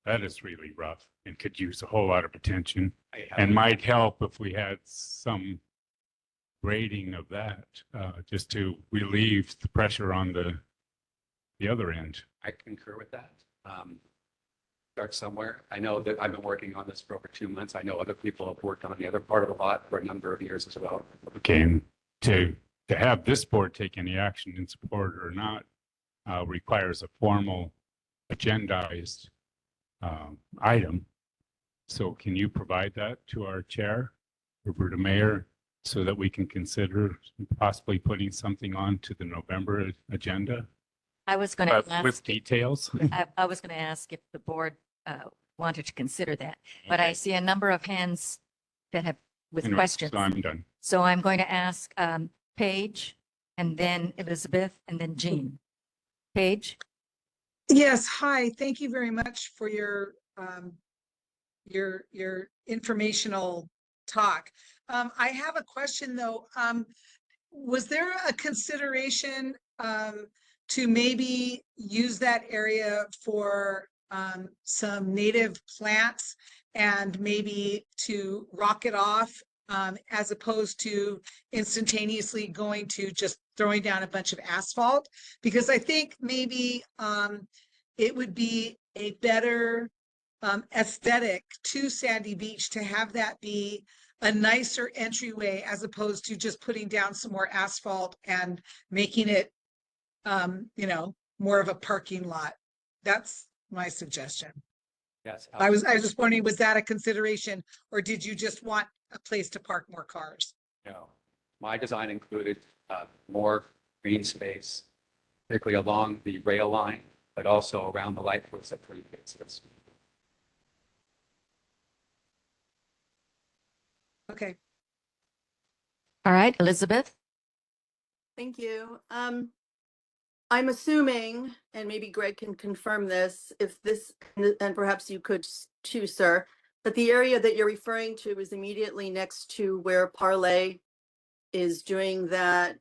that is really rough and could use a whole lot of attention and might help if we had some grading of that, just to relieve the pressure on the other end. I concur with that. Start somewhere. I know that I've been working on this for over 2 months. I know other people have worked on the other part of the lot for a number of years as well. Okay, and to have this board take any action in support or not requires a formal agendized item. So can you provide that to our chair, Roberta Mayer, so that we can consider possibly putting something on to the November agenda I was going to with ask, details? I was going to ask if the board wanted to consider that, but I see a number of hands that have with Anyway, questions. So I'm done. So I'm going to ask Paige and then Elizabeth and then Jean. Paige? Yes, hi. Thank you very much for your informational talk. I have a question though. Was there a consideration to maybe use that area for some native plants and maybe to rock it off as opposed to instantaneously going to just throwing down a bunch of asphalt? Because I think maybe it would be a better aesthetic to Sandy Beach to have that be a nicer entryway as opposed to just putting down some more asphalt and making it, more of a parking lot. That's my suggestion. Yes. I was just wondering, was that a consideration or did you just want a place to park more cars? No, my design included more green space, particularly along the rail line, but also around the light posts at three places. Okay. All right, Elizabeth? Thank you. I'm assuming, and maybe Greg can confirm this, if this, and perhaps you could too, sir, that the area that you're referring to is immediately next to where Parlay is doing that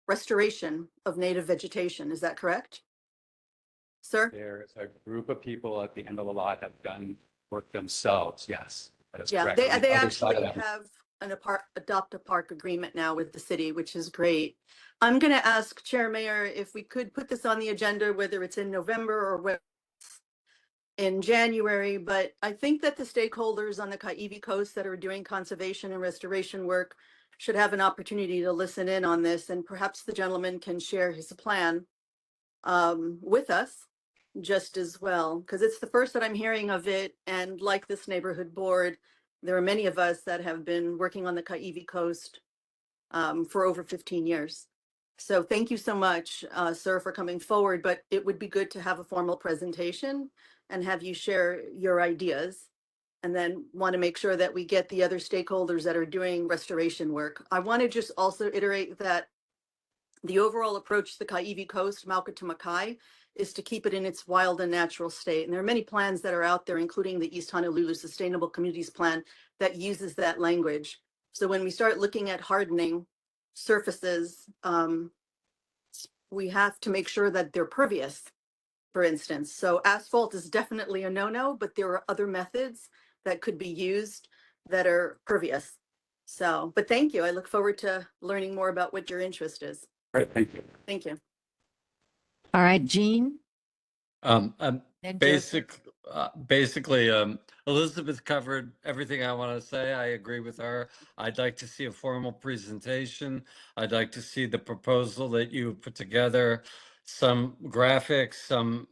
restoration of native vegetation. Is that correct? Sir? There's a group of people at the end of the lot have done work themselves. Yes, that is Yeah, correct. they On the other side actually of that- have an adopt a park agreement now with the city, which is great. I'm going to ask Chair Mayor if we could put this on the agenda, whether it's in November or whether it's in January, but I think that the stakeholders on the Kaiwi Coast that are doing conservation and restoration work should have an opportunity to listen in on this, and perhaps the gentleman can share his plan with us just as well, because it's the first that I'm hearing of it. And like this neighborhood board, there are many of us that have been working on the Kaiwi Coast for over 15 years. So thank you so much, sir, for coming forward, but it would be good to have a formal presentation and have you share your ideas. And then want to make sure that we get the other stakeholders that are doing restoration work. I want to just also iterate that the overall approach to the Kaiwi Coast, Mauka to Makai, is to keep it in its wild and natural state. And there are many plans that are out there, including the East Honolulu Sustainable Communities Plan that uses that language. So when we start looking at hardening surfaces, we have to make sure that they're pervious, for instance. So asphalt is definitely a no-no, but there are other methods that could be used that are pervious. So, but thank you. I look forward to learning more about what your interest is. Great, thank you. Thank you. All right, Jean? Then Basically, Elizabeth covered everything I want to say. I agree with her. I'd like to see a formal presentation. I'd like to see the proposal that you put together some graphics, some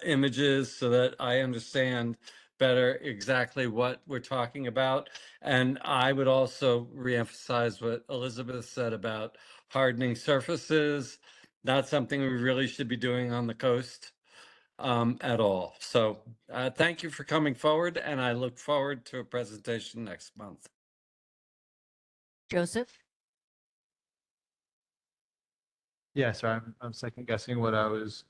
images so that I understand better exactly what we're talking about. And I would also reemphasize what Elizabeth said about hardening surfaces. Not something we really should be doing on the coast at all. So thank you for coming forward, and I look forward to a presentation next month. Joseph? Yeah, sorry, I'm second guessing what I was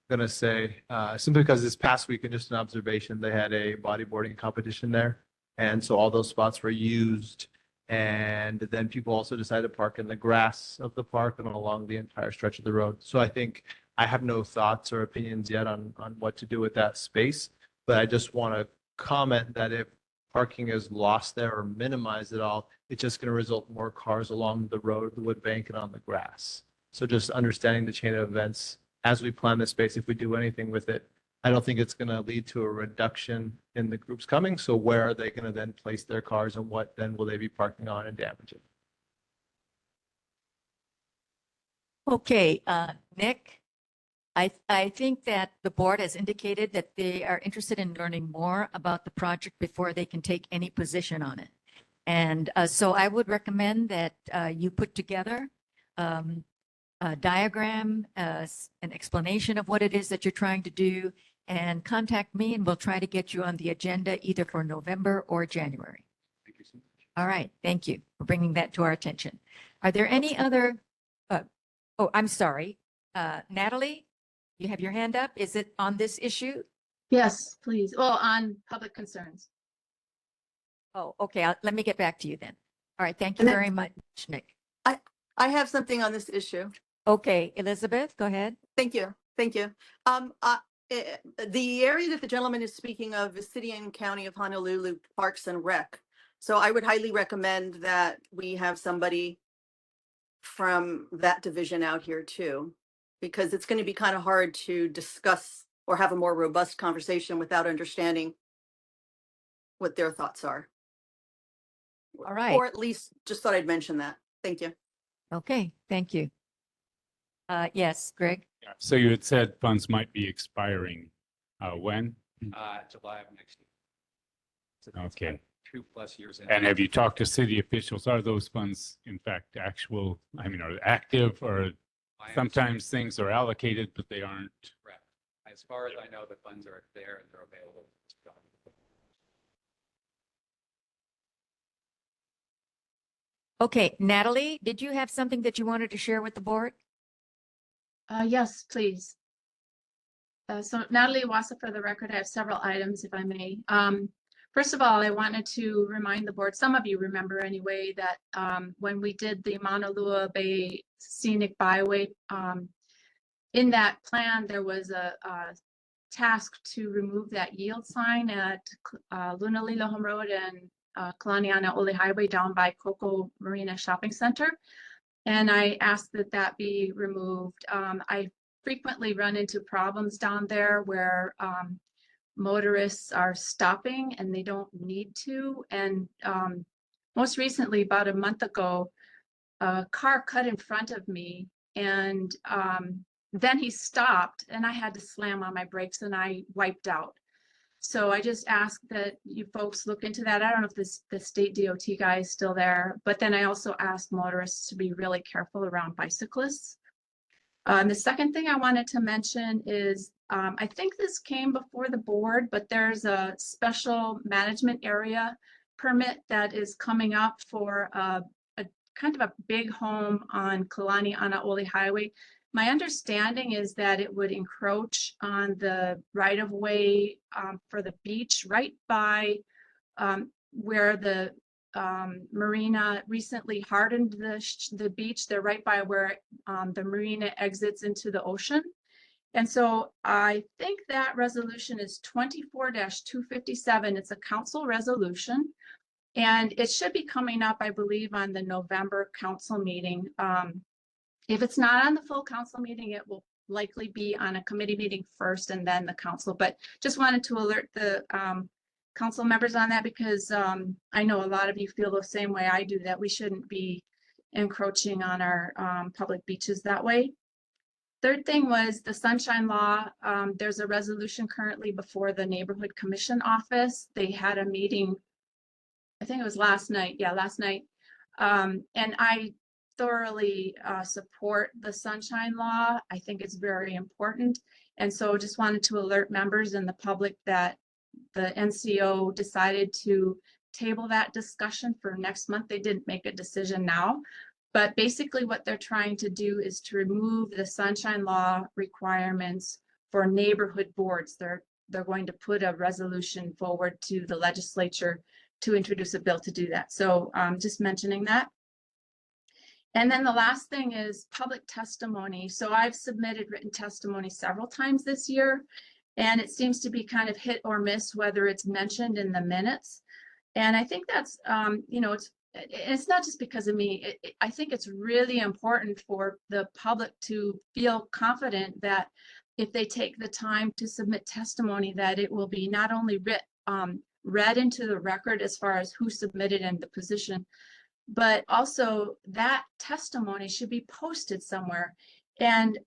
gonna say, simply because this past weekend, just an observation, they had a bodyboarding competition there. And so all those spots were used. And then people also decided to park in the grass of the park and along the entire stretch of the road. So I think I have no thoughts or opinions yet on what to do with that space. But I just want to comment that if parking is lost there or minimized at all, it's just going to result in more cars along the road, the wood bank, and on the grass. So just understanding the chain of events as we plan this space, if we do anything with it, I don't think it's going to lead to a reduction in the groups coming. So where are they going to then place their cars and what then will they be parking on and damaging? Okay, Nick, I think that the board has indicated that they are interested in learning more about the project before they can take any position on it. And so I would recommend that you put together a diagram, an explanation of what it is that you're trying to do, and contact me and we'll try to get you on the agenda either for November or January. Thank you so much. All right, thank you for bringing that to our attention. Are there any other, oh, I'm sorry. Natalie, you have your hand up. Is it on this issue? Yes, please. Well, on public concerns. Oh, okay, let me get back to you then. All right, thank you And then- very much, Nick. I have something on this issue. Okay, Elizabeth, go ahead. Thank you. Thank you. The area that the gentleman is speaking of is City and County of Honolulu Parks and Rec. So I would highly recommend that we have somebody from that division out here too, because it's going to be kind of hard to discuss or have a more robust conversation without understanding what their thoughts are. All right. Or at least just thought I'd mention that. Thank you. Okay, thank you. Yes, Greg? So you had said funds might be expiring. When? July of next year. So that's Okay. 2+ years in. And have you talked to city officials? Are those funds in fact actual, I mean, are they active or sometimes things are allocated, but they aren't? Correct. As far as I know, the funds are there and they're available. Okay, Natalie, did you have something that you wanted to share with the board? Yes, please. So Natalie Wassa, for the record, I have several items, if I may. First of all, I wanted to remind the board, some of you remember anyway, that when we did the Mauna Lua Bay Scenic Byway, in that plan, there was a task to remove that yield sign at Lunalila Road and Kalaniana Ole Highway down by Coco Marina Shopping Center. And I asked that that be removed. I frequently run into problems down there where motorists are stopping and they don't need to. And most recently, about a month ago, a car cut in front of me and then he stopped and I had to slam on my brakes and I wiped out. So I just ask that you folks look into that. I don't know if the state DOT guy is still there, but then I also ask motorists to be really careful around bicyclists. The second thing I wanted to mention is, I think this came before the board, but there's a special management area permit that is coming up for a kind of a big home on Kalaniana Ole Highway. My understanding is that it would encroach on the right of way for the beach right by where the marina recently hardened the beach. They're right by where the marina exits into the ocean. And so I think that resolution is 24-257. It's a council resolution. And it should be coming up, I believe, on the November council meeting. If it's not on the full council meeting, it will likely be on a committee meeting first and then the council. But just wanted to alert the council members on that because I know a lot of you feel the same way I do, that we shouldn't be encroaching on our public beaches that way. Third thing was the Sunshine Law. There's a resolution currently before the Neighborhood Commission office. They had a meeting, I think it was last night. Yeah, last night. And I thoroughly support the Sunshine Law. I think it's very important. And so just wanted to alert members and the public that the NCO decided to table that discussion for next month. They didn't make a decision now. But basically what they're trying to do is to remove the Sunshine Law requirements for neighborhood boards. They're going to put a resolution forward to the legislature to introduce a bill to do that. So just mentioning that. And then the last thing is public testimony. So I've submitted written testimony several times this year, and it seems to be kind of hit or miss whether it's mentioned in the minutes. And I think that's, you know, it's not just because of me. I think it's really important for the public to feel confident that if they take the time to submit testimony, that it will be not only read into the record as far as who submitted and the position, but also that testimony should be posted somewhere. And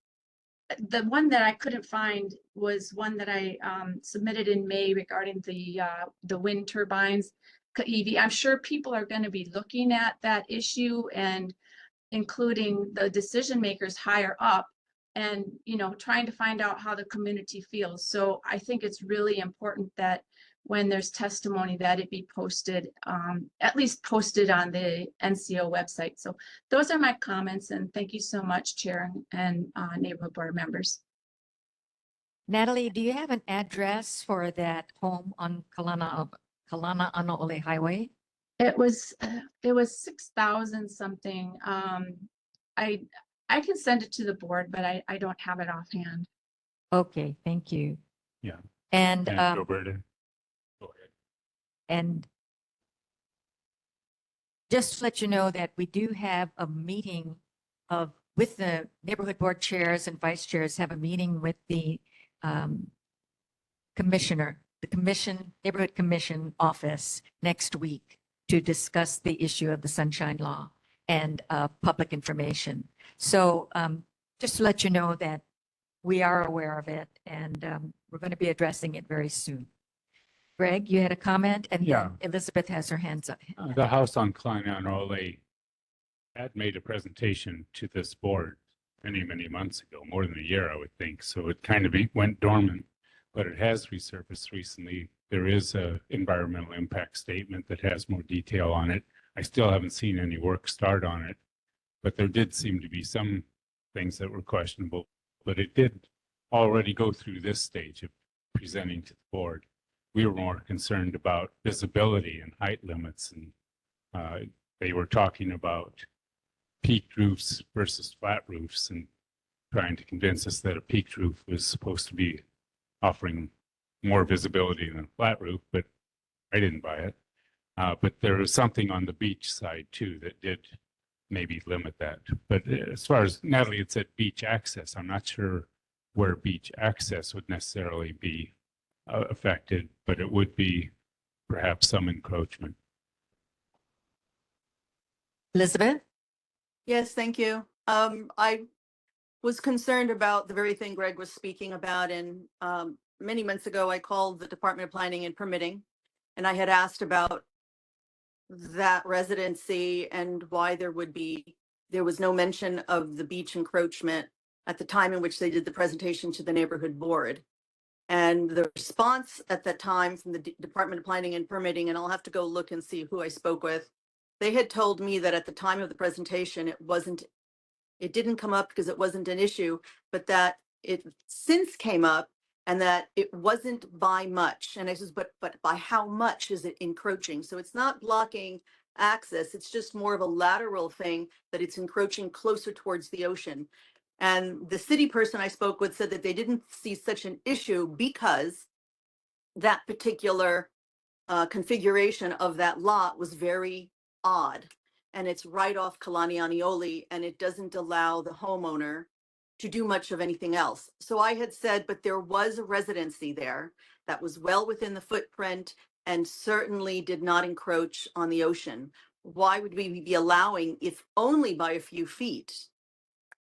the one that I couldn't find was one that I submitted in May regarding the wind turbines. EV. I'm sure people are going to be looking at that issue and including the decision makers higher up and, you know, trying to find out how the community feels. So I think it's really important that when there's testimony that it be posted, at least posted on the NCO website. So those are my comments, and thank you so much, Chair and neighborhood board members. Natalie, do you have an address for that home on Kalana Anaole Highway? It was 6,000 something. I can send it to the board, but I don't have it offhand. Okay, thank you. Yeah. And Roberta. Go ahead. And just to let you know that we do have a meeting with the neighborhood board chairs and vice chairs, have a meeting with the commissioner, neighborhood commission office next week to discuss the issue of the Sunshine Law and public information. So just to let you know that we are aware of it, and we're going to be addressing it very soon. Greg, you had a comment, and Yeah. then Elizabeth has her hands up. The house on Klein Anaole had made a presentation to this board many, many months ago, more than a year, I would think. So it kind of went dormant, but it has resurfaced recently. There is a environmental impact statement that has more detail on it. I still haven't seen any work start on it, but there did seem to be some things that were questionable, but it did already go through this stage of presenting to the board. We were more concerned about visibility and height limits, and they were talking about peaked roofs versus flat roofs and trying to convince us that a peaked roof was supposed to be offering more visibility than a flat roof, but I didn't buy it. But there was something on the beach side too that did maybe limit that. But as far as Natalie had said, beach access, I'm not sure where beach access would necessarily be affected, but it would be perhaps some encroachment. Elizabeth? Yes, thank you. I was concerned about the very thing Greg was speaking about, and many months ago, I called the Department of Planning and Permitting, and I had asked about that residency and why there was no mention of the beach encroachment at the time in which they did the presentation to the neighborhood board. And the response at that time from the Department of Planning and Permitting, and I'll have to go look and see who I spoke with, they had told me that at the time of the presentation, it didn't come up because it wasn't an issue, but that it since came up and that it wasn't by much. And I says, but by how much is it encroaching? So it's not blocking access. It's just more of a lateral thing that it's encroaching closer towards the ocean. And the city person I spoke with said that they didn't see such an issue because that particular configuration of that lot was very odd. And it's right off Kalani Anaole, and it doesn't allow the homeowner to do much of anything else. So I had said, but there was a residency there that was well within the footprint and certainly did not encroach on the ocean. Why would we be allowing, if only by a few feet,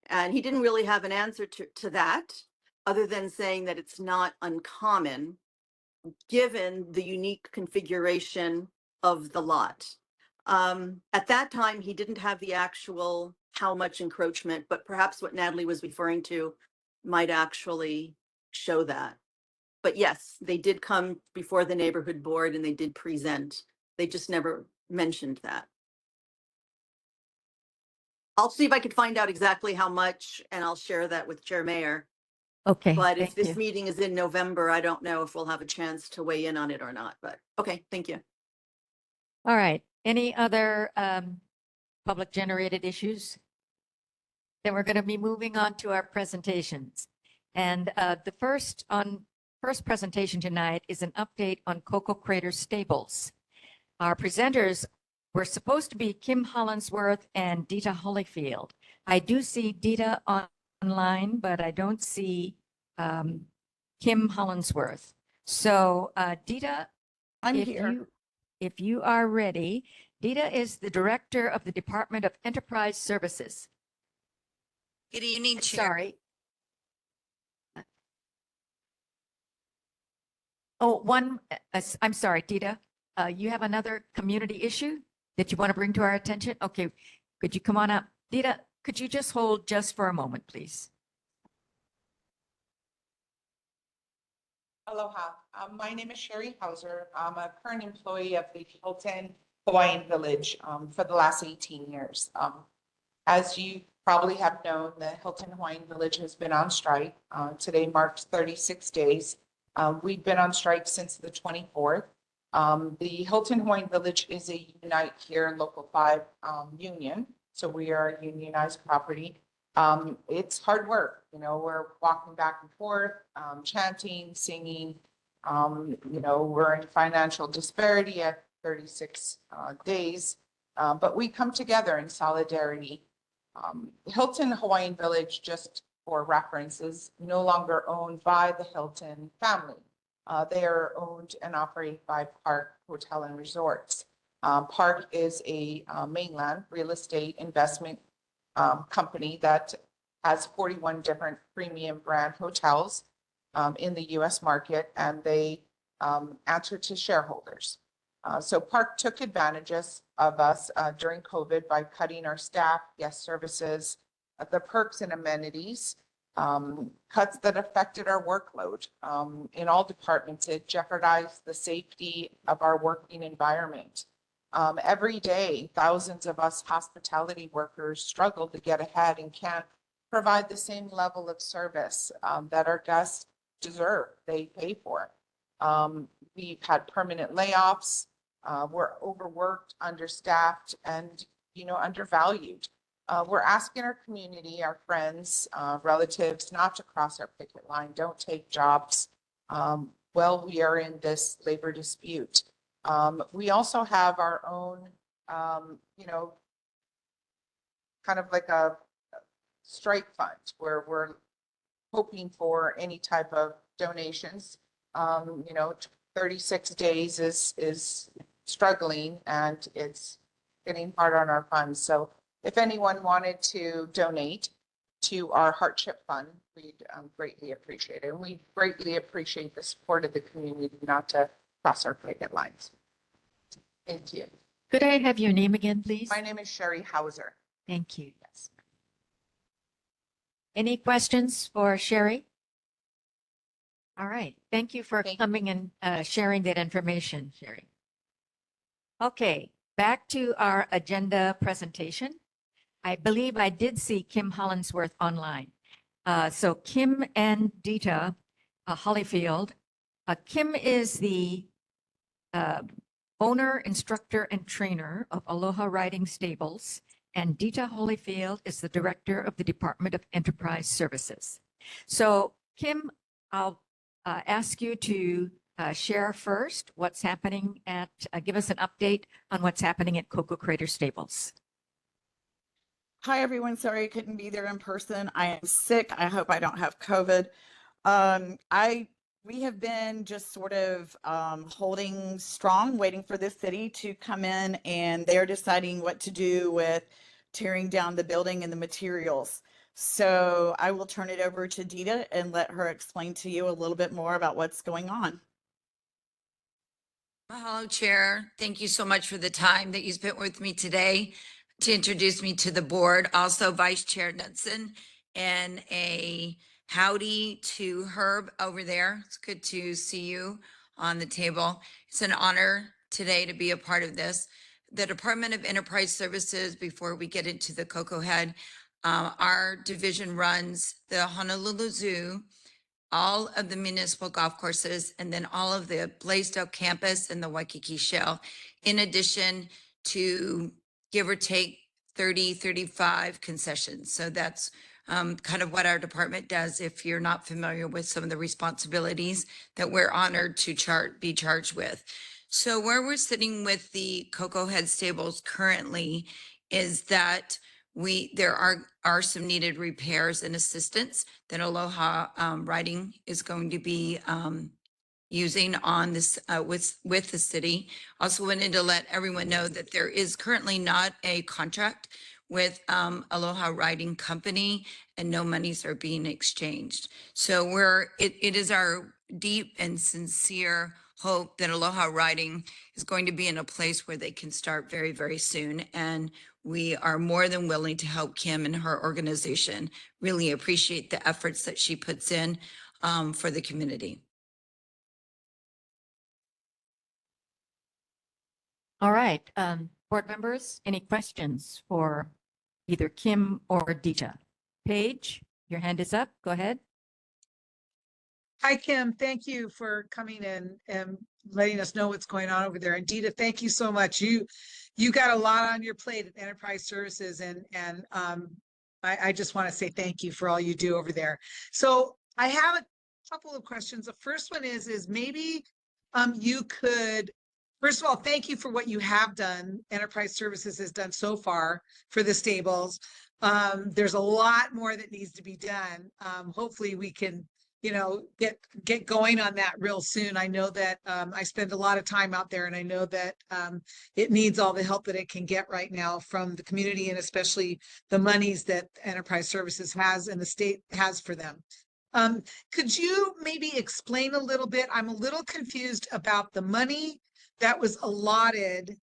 And he didn't really have an answer to that, other than saying that it's not uncommon given the unique configuration of the lot. At that time, he didn't have the actual how much encroachment, but perhaps what Natalie was referring to might actually show that. But yes, they did come before the neighborhood board and they did present. They just never mentioned that. I'll see if I could find out exactly how much and I'll share that with Chair Mayor. Okay, But if thank this you. meeting is in November, I don't know if we'll have a chance to weigh in on it or not, but okay, thank you. All right. Any other public generated issues? Then we're going to be moving on to our presentations. And the first presentation tonight is an update on Cocoa Crater Stables. Our presenters were supposed to be Kim Hollinsworth and Dita Holyfield. I do see Dita online, but I don't see Kim Hollinsworth. So Dita, I'm here. If you are ready, Dita is the Director of the Department of Enterprise Services. Good evening, Chair. Sorry. Oh, I'm sorry, Dita. You have another community issue that you want to bring to our attention? Okay, could you come on up? Dita, could you just hold just for a moment, please? Aloha. My name is Sherry Hauser. I'm a current employee of the Hilton Hawaiian Village for the last 18 years. As you probably have known, the Hilton Hawaiian Village has been on strike. Today marks 36 days. We've been on strike since the 24th. The Hilton Hawaiian Village is a Unite Here Local 5 union, so we are a unionized property. It's hard work, you know, we're walking back and forth, chanting, singing. You know, we're in financial disparity at 36 days, but we come together in solidarity. Hilton Hawaiian Village, just for reference, is no longer owned by the Hilton family. They are owned and operated by Park Hotel and Resorts. Park is a mainland real estate investment company that has 41 different premium brand hotels in the US market, and they answer to shareholders. So Park took advantages of us during COVID by cutting our staff, guest services, the perks and amenities, cuts that affected our workload in all departments. It jeopardized the safety of our working environment. Every day, thousands of us hospitality workers struggle to get ahead and can't provide the same level of service that our guests deserve, they pay for. We've had permanent layoffs. We're overworked, understaffed, and, you know, undervalued. We're asking our community, our friends, relatives, not to cross our picket line, don't take jobs while we are in this labor dispute. We also have our own, you know, kind of like a strike fund where we're hoping for any type of donations. You know, 36 days is struggling and it's getting hard on our funds. So if anyone wanted to donate to our hardship fund, we'd greatly appreciate it. And we greatly appreciate the support of the community not to cross our picket lines. Thank you. Could I have your name again, please? My name is Sherry Hauser. Thank you. Yes. Any questions for Sherry? All right. Thank you for coming and sharing that information, Sherry. Okay, back to our agenda presentation. I believe I did see Kim Hollinsworth online. So Kim and Dita Holyfield. Kim is the owner, instructor, and trainer of Aloha Riding Stables, and Dita Holyfield is the director of the Department of Enterprise Services. So Kim, I'll ask you to share first what's happening at, give us an update on what's happening at Cocoa Crater Stables. Hi, everyone. Sorry I couldn't be there in person. I am sick. I hope I don't have COVID. We have been just sort of holding strong, waiting for this city to come in, and they're deciding what to do with tearing down the building and the materials. So I will turn it over to Dita and let her explain to you a little bit more about what's going on. Mahalo, Chair. Thank you so much for the time that you spent with me today to introduce me to the board. Also, Vice Chair Knudsen, and a howdy to Herb over there. It's good to see you on the table. It's an honor today to be a part of this. The Department of Enterprise Services, before we get into the Cocoa Head, our division runs the Honolulu Zoo, all of the municipal golf courses, and then all of the Blaisdell campus and the Waikiki Shell, in addition to give or take 30, 35 concessions. So that's kind of what our department does if you're not familiar with some of the responsibilities that we're honored to be charged with. So where we're sitting with the Cocoa Head stables currently is that there are some needed repairs and assistance that Aloha Riding is going to be using on this with the city. Also wanted to let everyone know that there is currently not a contract with Aloha Riding Company, and no monies are being exchanged. So it is our deep and sincere hope that Aloha Riding is going to be in a place where they can start very, very soon. And we are more than willing to help Kim and her organization. Really appreciate the efforts that she puts in for the community. All right, board members, any questions for either Kim or Dita? Paige, your hand is up. Go ahead. Hi, Kim. Thank you for coming in and letting us know what's going on over there. And Dita, thank you so much. You got a lot on your plate at Enterprise Services, and I just want to say thank you for all you do over there. So I have a couple of questions. The first one is maybe you could, first of all, thank you for what you have done. Enterprise Services has done so far for the stables. There's a lot more that needs to be done. Hopefully we can, get going on that real soon. I know that I spend a lot of time out there, and I know that it needs all the help that it can get right now from the community, and especially the monies that Enterprise Services has and the state has for them. Could you maybe explain a little bit? I'm a little confused about the money that was allotted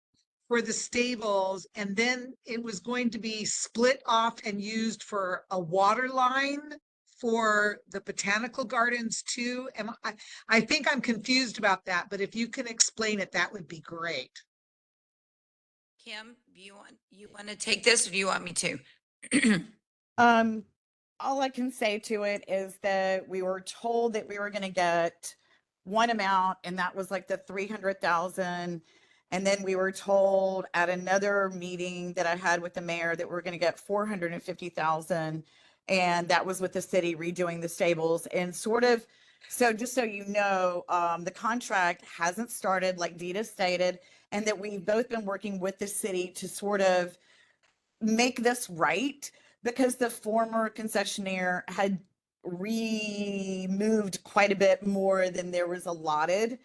for the stables, and then it was going to be split off and used for a water line for the botanical gardens too. I think I'm confused about that, but if you can explain it, that would be great. Kim, you want to take this, or do you want me to? All I can say to it is that we were told that we were going to get one amount, and that was like the 300,000. And then we were told at another meeting that I had with the mayor that we're going to get 450,000. And that was with the city redoing the stables, and so just so you know, the contract hasn't started like Dita stated, and that we've both been working with the city to sort of make this right, because the former concessionaire had removed quite a bit more than there was allotted.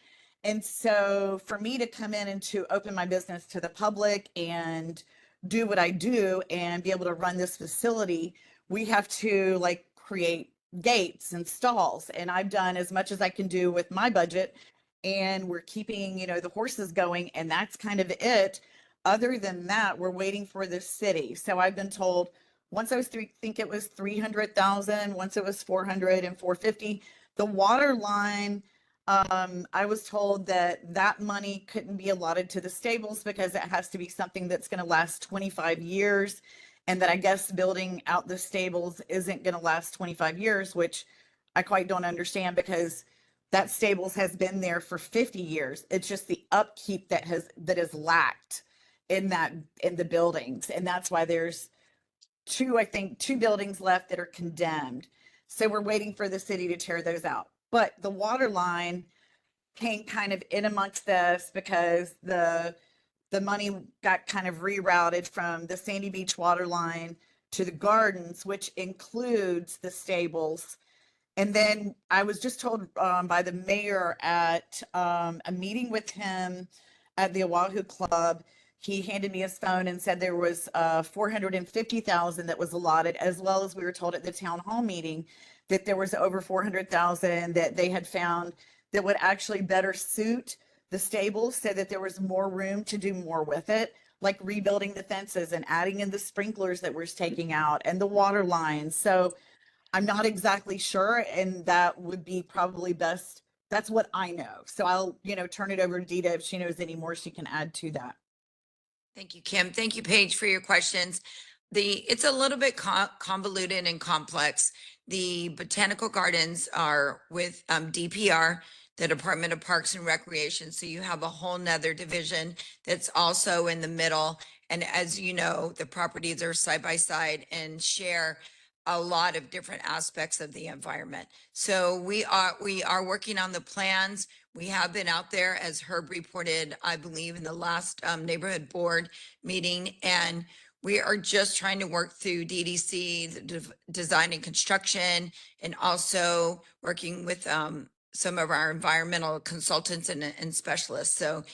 And so for me to come in and to open my business to the public and do what I do and be able to run this facility, we have to create gates and stalls. And I've done as much as I can do with my budget, and we're keeping, the horses going, and that's kind of it. Other than that, we're waiting for the city. So I've been told, once I was think it was 300,000, once it was 400 and 450. The water line, I was told that money couldn't be allotted to the stables because it has to be something that's going to last 25 years. And that I guess building out the stables isn't going to last 25 years, which I quite don't understand, because that stables has been there for 50 years. It's just the upkeep that is lacked in the buildings. And that's why there's two buildings left that are condemned. So we're waiting for the city to tear those out. But the water line came kind of in amongst this because the money got kind of rerouted from the Sandy Beach water line to the gardens, which includes the stables. And then I was just told by the mayor at a meeting with him at the Oahu Club, he handed me his phone and said there was 450,000 that was allotted, as well as we were told at the town hall meeting that there was over 400,000 that they had found that would actually better suit the stables, so that there was more room to do more with it, like rebuilding the fences and adding in the sprinklers that we're taking out and the water lines. So I'm not exactly sure, and that would be probably best. That's what I know. So I'll, turn it over to Dita. If she knows any more, she can add to that. Thank you, Kim. Thank you, Paige, for your questions. It's a little bit convoluted and complex. The botanical gardens are with DPR, the Department of Parks and Recreation. So you have a whole nother division that's also in the middle. And as you know, the properties are side by side and share a lot of different aspects of the environment. So we are working on the plans. We have been out there, as Herb reported, I believe, in the last neighborhood board meeting, and we are just trying to work through DDC, the design and construction, and also working with some of our environmental consultants and specialists. So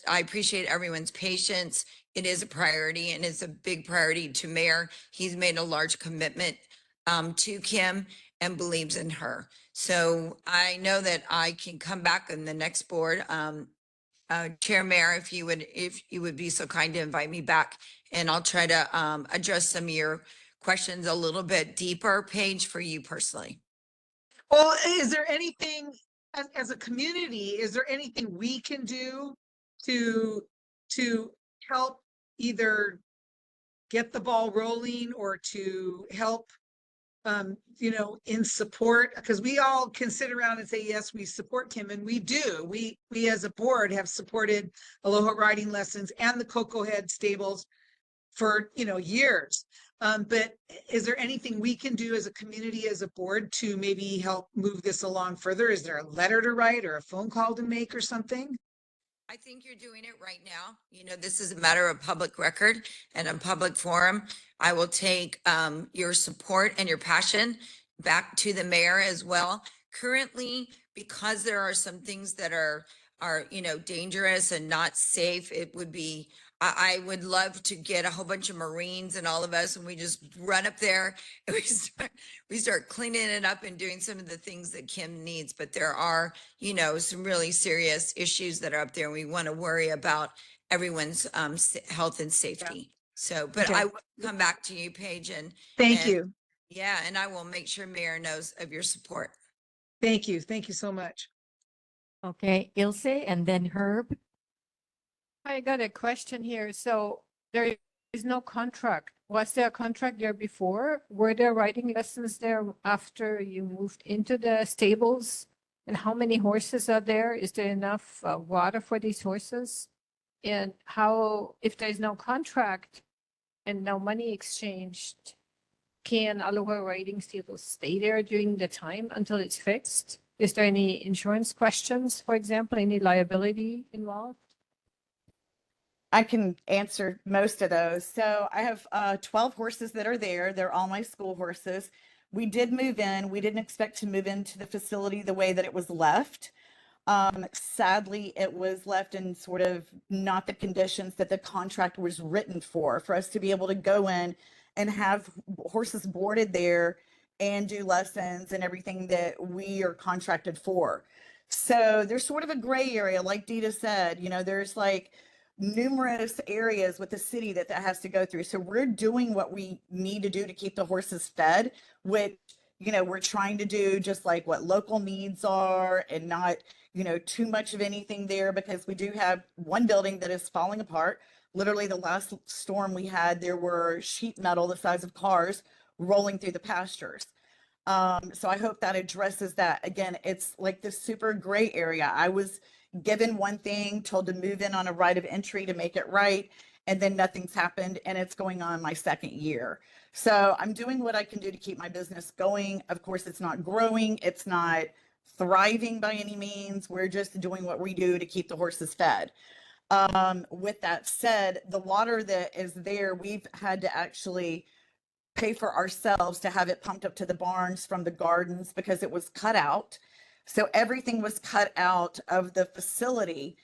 I appreciate everyone's patience. It is a priority, and it's a big priority to Mayor. He's made a large commitment to Kim and believes in her. So I know that I can come back in the next board. Chair Mayor, if you would be so kind to invite me back, and I'll try to address some of your questions a little bit deeper, Paige, for you personally. Well, is there anything, as a community, is there anything we can do to help either get the ball rolling or to help, in support? Because we all can sit around and say, yes, we support Kim, and we do. We as a board have supported Aloha riding lessons and the Cocoa Head stables for, years. But is there anything we can do as a community, as a board, to maybe help move this along further? Is there a letter to write or a phone call to make or something? I think you're doing it right now. This is a matter of public record and a public forum. I will take your support and your passion back to the mayor as well. Currently, because there are some things that are dangerous and not safe, it would be, I would love to get a whole bunch of Marines and all of us, and we just run up there and we start cleaning it up and doing some of the things that Kim needs. But there are, some really serious issues that are up there, and we want to worry about everyone's health and safety. So, but Okay. I will come back to you, Paige, and Thank and- you. Yeah, and I will make sure Mayor knows of your support. Thank you. Thank you so much. Okay, Ilse and then Herb. I got a question here. So there is no contract. Was there a contract there before? Were there riding lessons there after you moved into the stables? And how many horses are there? Is there enough water for these horses? And how, if there's no contract and no money exchanged, can Aloha Riding Stables stay there during the time until it's fixed? Is there any insurance questions, for example, any liability involved? I can answer most of those. So I have 12 horses that are there. They're all my school horses. We did move in. We didn't expect to move into the facility the way that it was left. Sadly, it was left in sort of not the conditions that the contract was written for us to be able to go in and have horses boarded there and do lessons and everything that we are contracted for. So there's sort of a gray area, like Dita said, there's like numerous areas with the city that has to go through. So we're doing what we need to do to keep the horses fed, which, we're trying to do just like what local needs are and not, too much of anything there, because we do have one building that is falling apart. Literally the last storm we had, there were sheet metal the size of cars rolling through the pastures. So I hope that addresses that. Again, it's like this super gray area. I was given one thing, told to move in on a right of entry to make it right, and then nothing's happened, and it's going on my second year. So I'm doing what I can do to keep my business going. Of course, it's not growing, it's not thriving by any means. We're just doing what we do to keep the horses fed. With that said, the water that is there, we've had to actually pay for ourselves to have it pumped up to the barns from the gardens because it was cut out. So everything was cut out of the facility,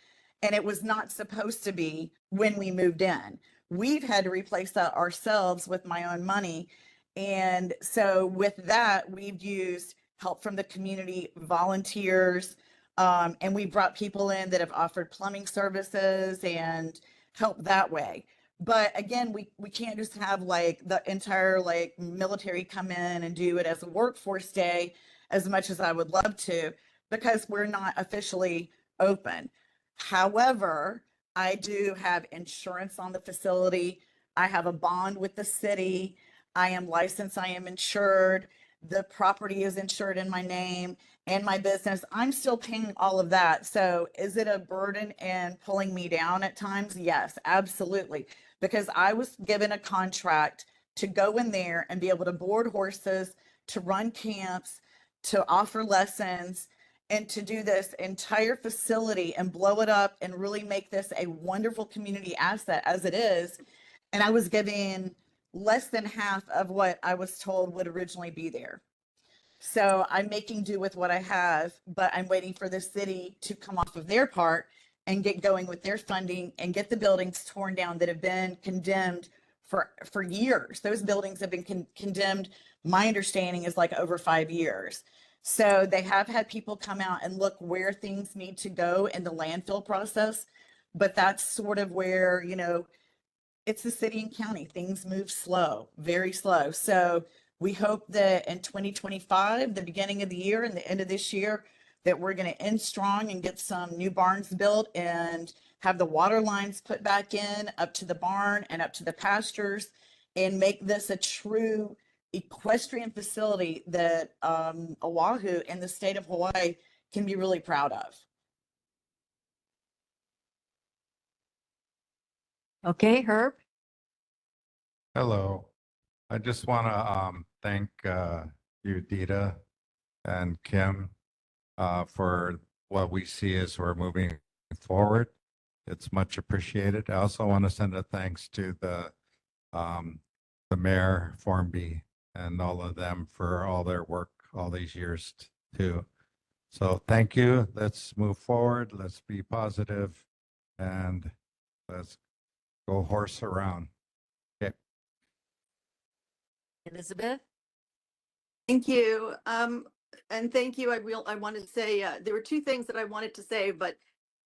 and it was not supposed to be when we moved in. We've had to replace that ourselves with my own money. And so with that, we've used help from the community, volunteers, and we brought people in that have offered plumbing services and help that way. But again, we can't just have like the entire like military come in and do it as a workforce day as much as I would love to, because we're not officially open. However, I do have insurance on the facility. I have a bond with the city. I am licensed, I am insured. The property is insured in my name and my business. I'm still paying all of that. So is it a burden and pulling me down at times? Yes, absolutely. Because I was given a contract to go in there and be able to board horses, to run camps, to offer lessons, and to do this entire facility and blow it up and really make this a wonderful community asset as it is. And I was given less than half of what I was told would originally be there. So I'm making do with what I have, but I'm waiting for the city to come off of their part and get going with their funding and get the buildings torn down that have been condemned for years. Those buildings have been condemned, my understanding is like over 5 years. So they have had people come out and look where things need to go in the landfill process, but that's sort of where, you know, it's the city and county. Things move slow, very slow. So we hope that in 2025, the beginning of the year and the end of this year, that we're going to end strong and get some new barns built and have the water lines put back in up to the barn and up to the pastures and make this a true equestrian facility that Oahu and the state of Hawaii can be really proud of. Okay, Herb? Hello. I just want to thank you, Dita and Kim, for what we see as we're moving forward. It's much appreciated. I also want to send a thanks to the mayor, Formby, and all of them for all their work all these years too. So thank you. Let's move forward. Let's be positive, and let's go horse around. Okay. Elizabeth? Thank you. And thank you. I wanted to say, there were two things that I wanted to say, but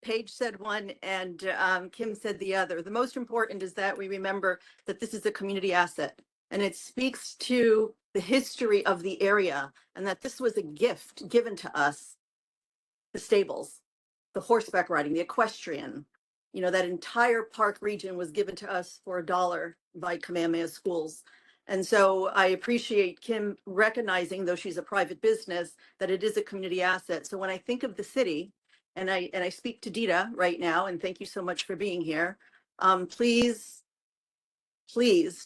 Paige said one and Kim said the other. The most important is that we remember that this is a community asset and it speaks to the history of the area and that this was a gift given to us, the stables, the horseback riding, the equestrian, you know, that entire park region was given to us for $1 by Kamehameha Schools. And so I appreciate Kim recognizing, though she's a private business, that it is a community asset. So when I think of the city, and I speak to Dita right now, and thank you so much for being here, please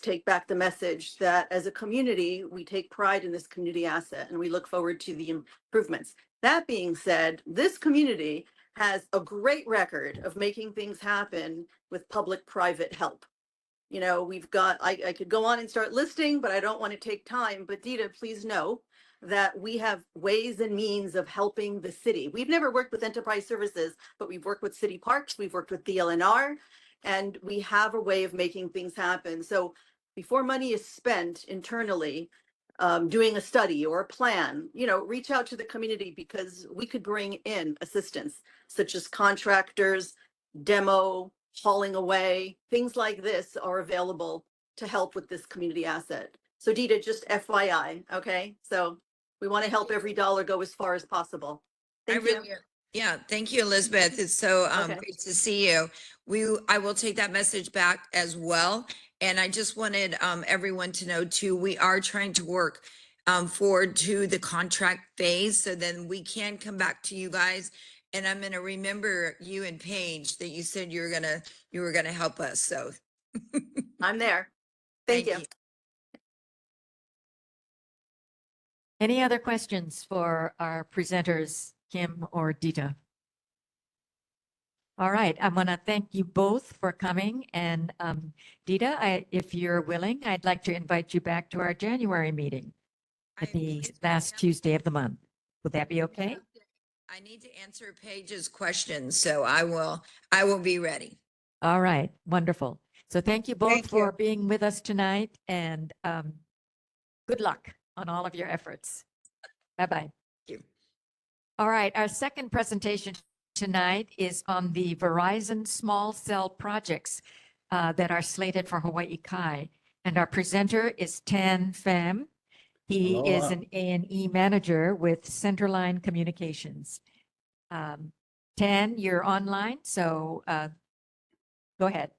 take back the message that as a community, we take pride in this community asset and we look forward to the improvements. That being said, this community has a great record of making things happen with public-private help. You know, we've got, I could go on and start listing, but I don't want to take time. But Dita, please know that we have ways and means of helping the city. We've never worked with enterprise services, but we've worked with city parks, we've worked with DLNR, and we have a way of making things happen. So before money is spent internally, doing a study or a plan, you know, reach out to the community because we could bring in assistance such as contractors, demo, hauling away, things like this are available to help with this community asset. So Dita, just FYI, okay? So we want to help every dollar go as far as possible. Thank you. Yeah, thank you, Elizabeth. It's so Okay. great to see you. I will take that message back as well. And I just wanted everyone to know too, we are trying to work forward to the contract phase so then we can come back to you guys. And I'm gonna remember you and Paige that you said you were gonna help us. So I'm there. Thank you. Any other questions for our presenters, Kim or Dita? All right, I'm going to thank you both for coming. And Dita, if you're willing, I'd like to invite you back to our January meeting at the last Tuesday of the month. Would that be okay? I need to answer Paige's questions, so I will be ready. All right, wonderful. So thank you both Thank for you. being with us tonight and good luck on all of your efforts. Bye-bye. Thank you. All right, our second presentation tonight is on the Verizon small cell projects that are slated for Hawaii Kai. And our presenter is Tan Pham. He is Aloha. an A&E manager with Centerline Communications. Tan, you're online, so go ahead.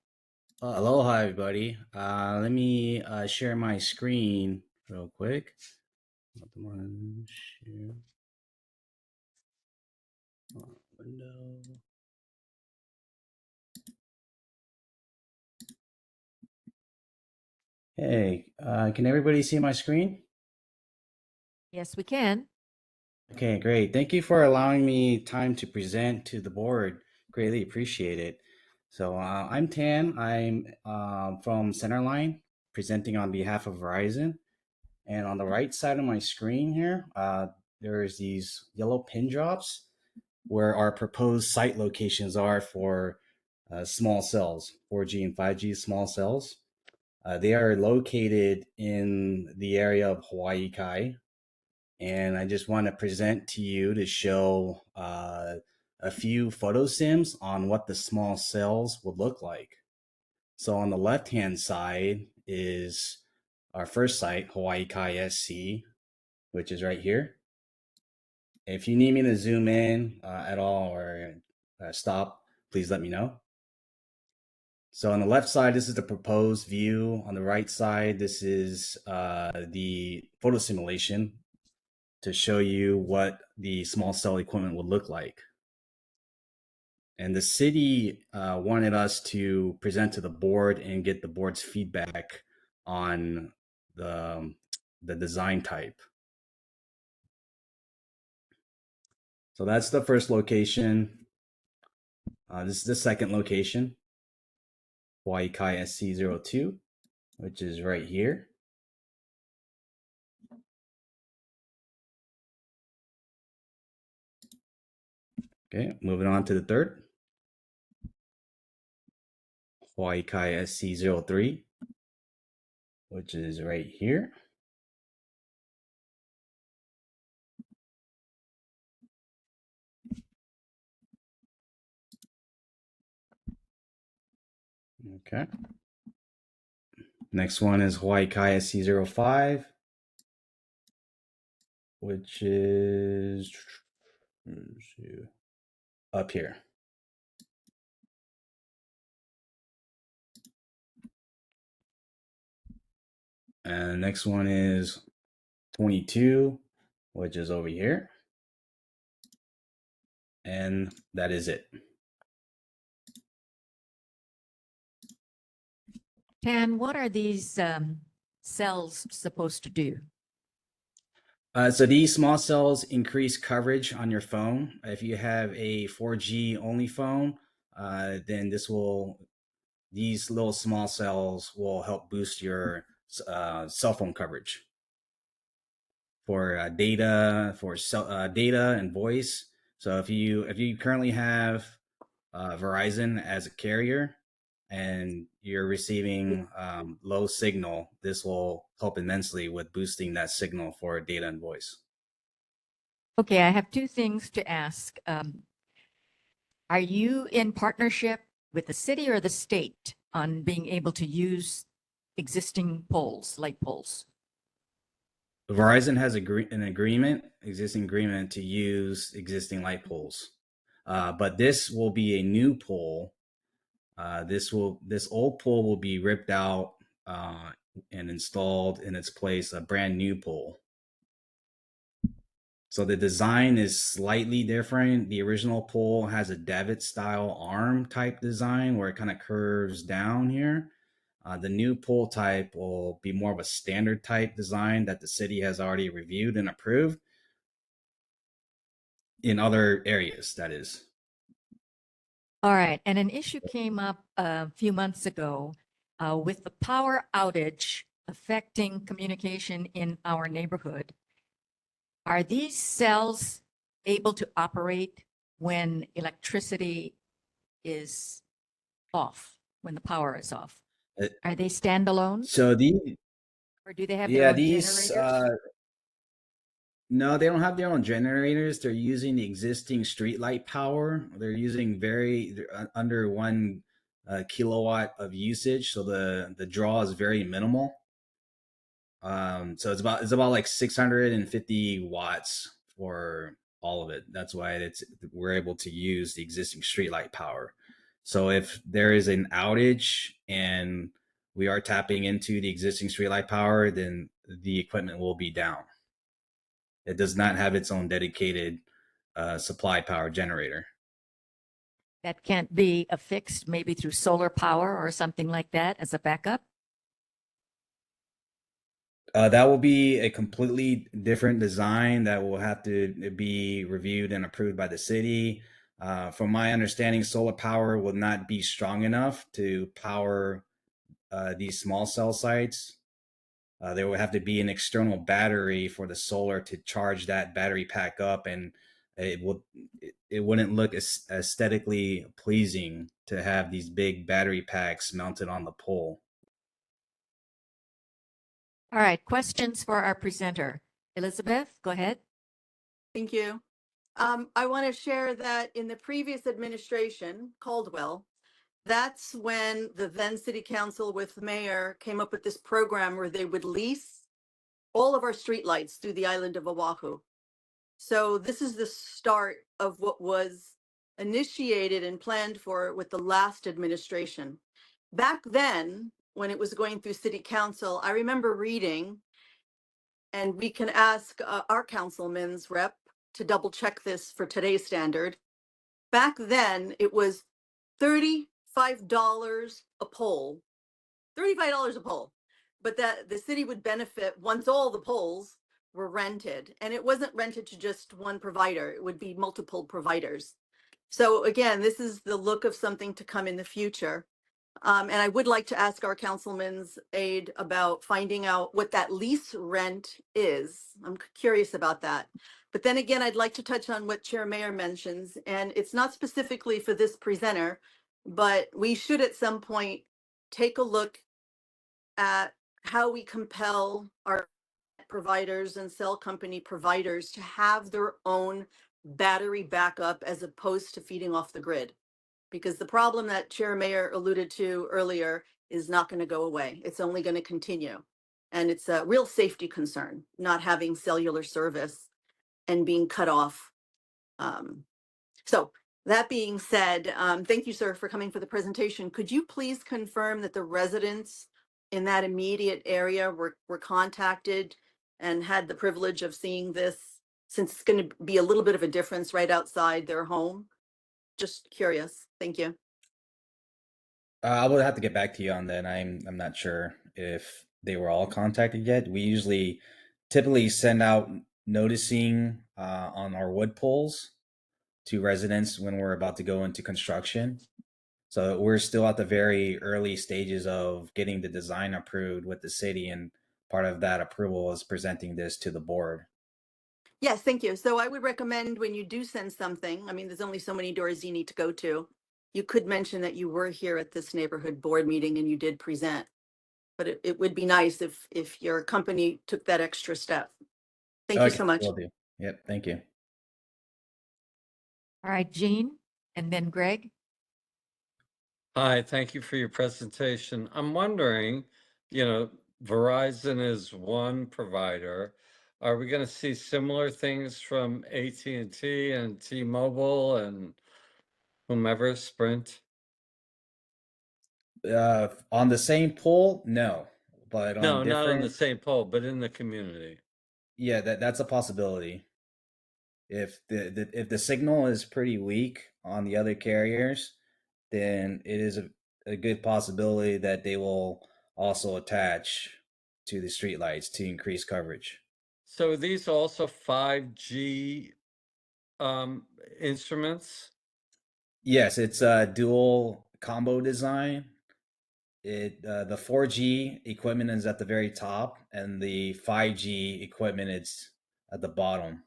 Aloha, everybody. Let me share my screen real quick. Share. Window. Hey, can everybody see my screen? Yes, we can. Okay, great. Thank you for allowing me time to present to the board. Greatly appreciate it. So I'm Tan. I'm from Centerline, presenting on behalf of Verizon. And on the right side of my screen here, there's these yellow pin drops where our proposed site locations are for small cells, 4G and 5G small cells. They are located in the area of Hawaii Kai. And I just want to present to you to show a few photo sims on what the small cells would look like. So on the left-hand side is our first site, Hawaii Kai SC, which is right here. If you need me to zoom in at all or stop, please let me know. So on the left side, this is the proposed view. On the right side, this is the photo simulation to show you what the small cell equipment would look like. And the city wanted us to present to the board and get the board's feedback on the design type. So that's the first location. This is the second location, Hawaii Kai SC02, which is right here. Okay, moving on to the third, Hawaii Kai SC03, which is right here. Okay. Next one is Hawaii Kai SC05, which is up here. And the next one is 22, which is over here. And that is it. Tan, what are these cells supposed to do? So these small cells increase coverage on your phone. If you have a 4G only phone, then these little small cells will help boost your cell phone coverage for data, data and voice. So if you currently have Verizon as a carrier and you're receiving low signal, this will help immensely with boosting that signal for data and voice. Okay, I have two things to ask. Are you in partnership with the city or the state on being able to use existing poles, light poles? Verizon has an existing agreement to use existing light poles, but this will be a new pole. This old pole will be ripped out and installed in its place a brand new pole. So the design is slightly different. The original pole has a davit style arm type design where it kind of curves down here. The new pole type will be more of a standard type design that the city has already reviewed and approved in other areas, that is. All right, and an issue came up a few months ago with the power outage affecting communication in our neighborhood. Are these cells able to operate when electricity is off? when the power is off? Uh, Are they standalone So the or do they have their yeah, own these generators? no, they don't have their own generators. They're using the existing streetlight power. They're using they're under 1 kilowatt of usage, so the draw is very minimal. So it's about like 650 watts for all of it. That's why we're able to use the existing streetlight power. So if there is an outage and we are tapping into the existing streetlight power, then the equipment will be down. It does not have its own dedicated supply power generator. That can't be affixed maybe through solar power or something like that as a backup? That will be a completely different design that will have to be reviewed and approved by the city. From my understanding, solar power will not be strong enough to power these small cell sites. There will have to be an external battery for the solar to charge that battery pack up, and it wouldn't look aesthetically pleasing to have these big battery packs mounted on the pole. All right, questions for our presenter. Elizabeth, go ahead. Thank you. I want to share that in the previous administration, Caldwell, that's when the then city council with the mayor came up with this program where they would lease all of our streetlights through the island of Oahu. So this is the start of what was initiated and planned for with the last administration. Back then, when it was going through city council, I remember reading, and we can ask our councilman's rep to double check this for today's standard. Back then, it was $35 a pole, $35 a pole, but that the city would benefit once all the poles were rented. And it wasn't rented to just one provider, it would be multiple providers. So again, this is the look of something to come in the future. And I would like to ask our councilman's aide about finding out what that lease rent is. I'm curious about that. But then again, I'd like to touch on what Chair Mayor mentions, and it's not specifically for this presenter, but we should at some point take a look at how we compel our providers and cell company providers to have their own battery backup as opposed to feeding off the grid. Because the problem that Chair Mayor alluded to earlier is not going to go away. It's only going to continue. And it's a real safety concern, not having cellular service and being cut off. So that being said, thank you, sir, for coming for the presentation. Could you please confirm that the residents in that immediate area were contacted and had the privilege of seeing this, since it's going to be a little bit of a difference right outside their home? Just curious. Thank you. I would have to get back to you on that. I'm not sure if they were all contacted yet. We typically send out noticing on our wood poles to residents when we're about to go into construction. So we're still at the very early stages of getting the design approved with the city, and part of that approval is presenting this to the board. Yes, thank you. So I would recommend when you do send something, I mean, there's only so many doors you need to go to. You could mention that you were here at this neighborhood board meeting and you did present. But it would be nice if your company took that extra step. Thank you so much. Will do. Yep, thank you. All right, Jean, and then Greg. Hi, thank you for your presentation. I'm wondering, Verizon is one provider. Are we going to see similar things from AT&T and T-Mobile and whomever, Sprint? On the same pole, no, but No, on not on the different, same pole, but in the community. yeah, that's a possibility. If the signal is pretty weak on the other carriers, then it is a good possibility that they will also attach to the streetlights to increase coverage. So are these also 5G instruments? Yes, it's a dual combo design. The 4G equipment is at the very top, and the 5G equipment is at the bottom.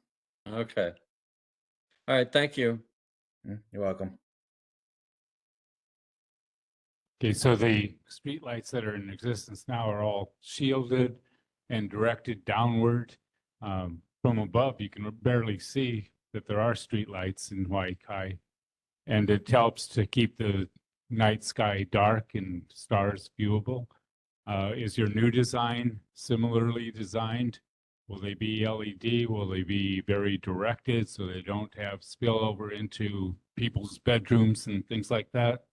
Okay. All right, thank you. You're welcome. Okay, so the streetlights that are in existence now are all shielded and directed downward. From above, you can barely see that there are streetlights in Hawaii, and it helps to keep the night sky dark and stars viewable. Is your new design similarly designed? Will they be LED? Will they be very directed so they don't have spillover into people's bedrooms and things like that?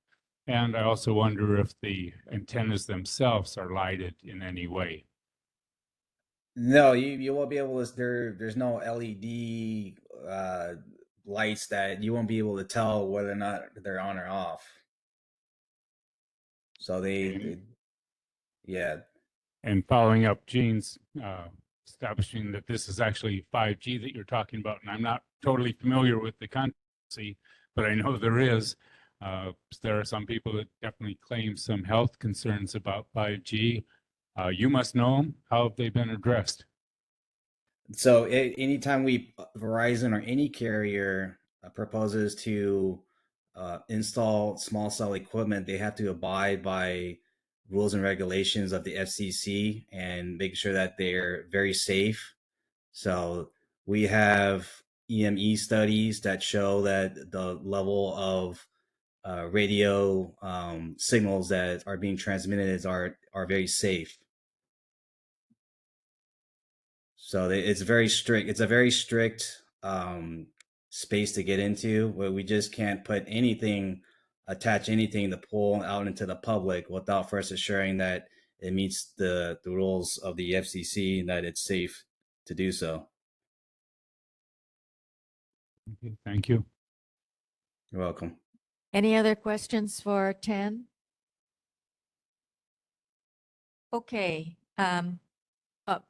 And I also wonder if the antennas themselves are lighted in any way. No, you won't be able to. There's no LED lights that you won't be able to tell whether or not they're on or off. So yeah. And following up Gene's establishing that this is actually 5G that you're talking about, and I'm not totally familiar with the controversy, but I know there is. There are some people that definitely claim some health concerns about 5G. You must know them. How have they been addressed? So anytime Verizon or any carrier proposes to install small cell equipment, they have to abide by rules and regulations of the FCC and make sure that they're very safe. So we have EME studies that show that the level of radio signals that are being transmitted are very safe. So it's very strict. It's a very strict space to get into, where we just can't put anything, attach anything to pull out into the public without first assuring that it meets the rules of the FCC and that it's safe to do so. Okay, thank you. You're welcome. Any other questions for 10? Okay.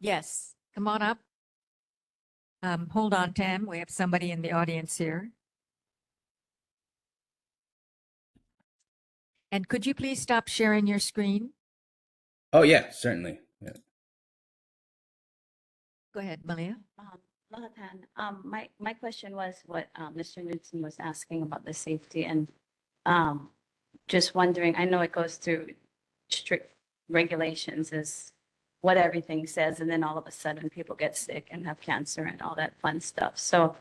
Yes, come on up. Hold on, Tam. We have somebody in the audience here. And could you please stop sharing your screen? Oh yeah, certainly. Yeah. Go ahead, Malia. My question was what Mr. Knudsen was asking about the safety and just wondering, I know it goes through strict regulations as what everything says, and then all of a sudden people get sick and have cancer and all that fun stuff. So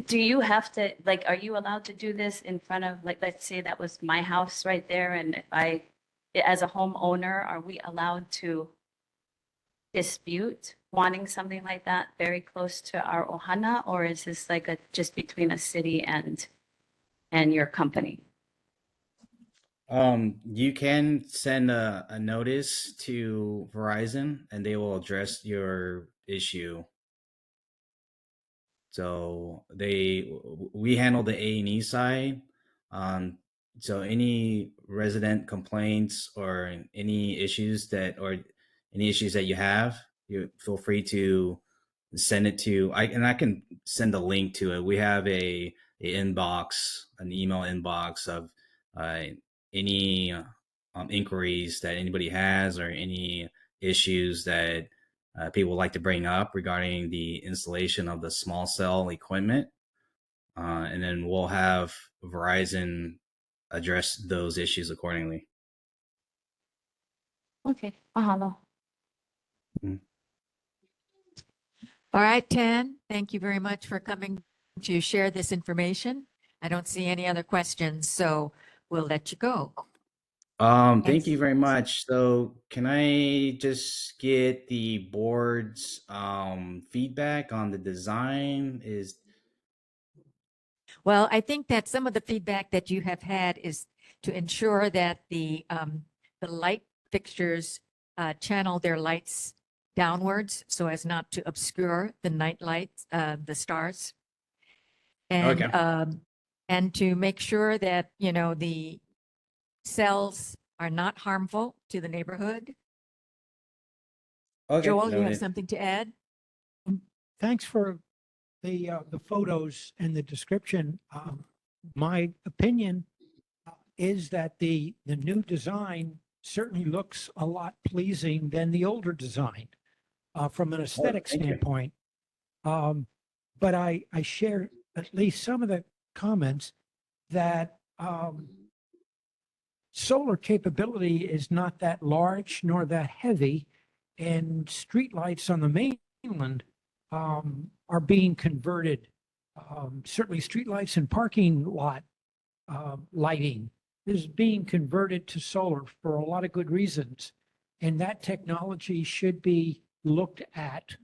do you have to, like, are you allowed to do this in front of, like, let's say that was my house right there, and if as a homeowner, are we allowed to dispute wanting something like that very close to our ohana, or is this like just between a city and your company? You can send a notice to Verizon and they will address your issue. So we handle the A&E side. So any resident complaints or any issues that you have, you feel free to send it to I can send a link to it. We have an email inbox of any inquiries that anybody has or any issues that people would like to bring up regarding the installation of the small cell equipment. And then we'll have Verizon address those issues accordingly. Okay, mahalo. All right, Tan, thank you very much for coming to share this information. I don't see any other questions, so we'll let you go. Thank you very much. So can I just get the board's feedback on the design? Well, I think that some of the feedback that you have had is to ensure that the light fixtures channel their lights downwards so as not to obscure the night lights, the stars. And, Okay. And to make sure that, you know, the cells are not harmful to the neighborhood. Okay, Joel, you have noted. something to add? Thanks for the photos and the description. My opinion is that the new design certainly looks a lot pleasing than the older design from an aesthetic thank you. standpoint. But I share at least some of the comments that solar capability is not that large nor that heavy, and streetlights on the mainland are being converted. Certainly streetlights and parking lot lighting is being converted to solar for a lot of good reasons. And that technology should be looked at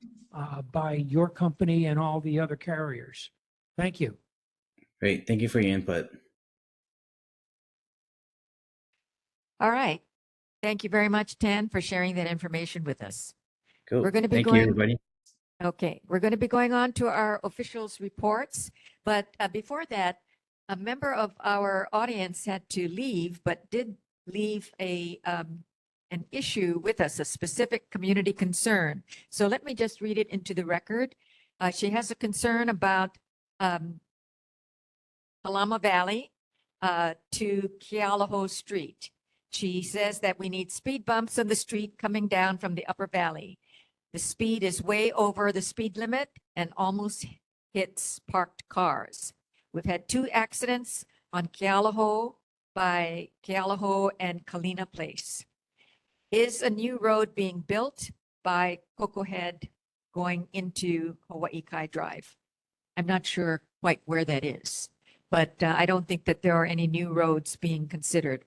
by your company and all the other carriers. Thank you. Great. Thank you for your input. All right. Thank you very much, Tan, for sharing that information with us. Cool. We're going to be Thank you, going. everybody. Okay, we're going to be going on to our officials' reports, but before that, a member of our audience had to leave, but did leave an issue with us, a specific community concern. So let me just read it into the record. She has a concern about Kalama Valley to Kealoha Street. She says that we need speed bumps on the street coming down from the upper valley. The speed is way over the speed limit and almost hits parked cars. We've had 2 accidents on Kealoha by Kealoha and Kalina Place. Is a new road being built by Coco Head going into Hawaii Kai Drive? I'm not sure quite where that is, but I don't think that there are any new roads being considered.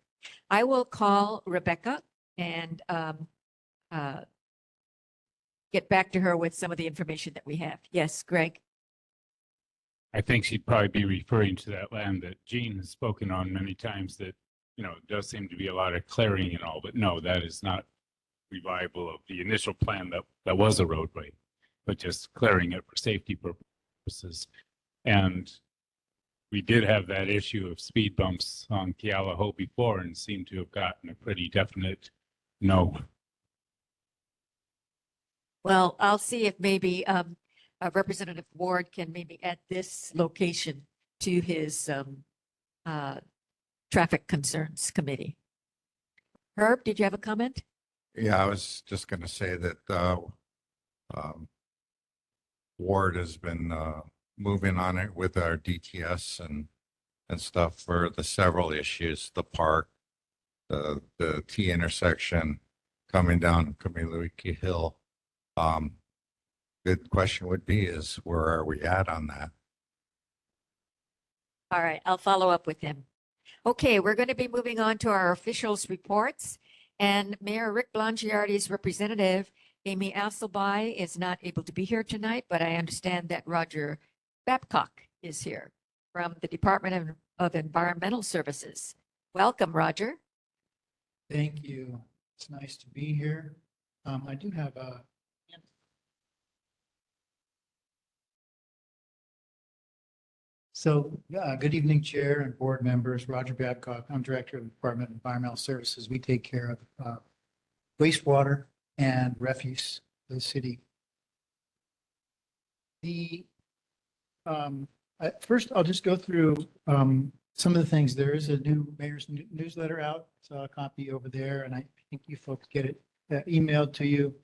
I will call Rebecca and get back to her with some of the information that we have. Yes, Greg? I think she'd probably be referring to that land that Gene has spoken on many times that, it does seem to be a lot of clearing and all, but no, that is not revival of the initial plan that was a roadway, but just clearing it for safety purposes. And we did have that issue of speed bumps on Kealoha before and seem to have gotten a pretty definite no. Well, I'll see if maybe Representative Ward can maybe add this location to his Traffic Concerns Committee. Herb, did you have a comment? Yeah, I was just going to say that Ward has been moving on it with our DTS and stuff for the several issues, the park, the T intersection coming down Kamiluiki Hill. Good question would be is where are we at on that? All right, I'll follow up with him. Okay, we're going to be moving on to our officials' reports. And Mayor Rick Blangiardi's representative, Amy Asselby, is not able to be here tonight, but I understand that Roger Babcock is here from the Department of Environmental Services. Welcome, Roger. Thank you. It's nice to be here. I do have a good evening, Chair and board members. Roger Babcock. I'm Director of the Department of Environmental Services. We take care of wastewater and refuse for the city. First, I'll just go through some of the things. There is a new mayor's newsletter out. So a copy over there, and I think you folks get it emailed to you.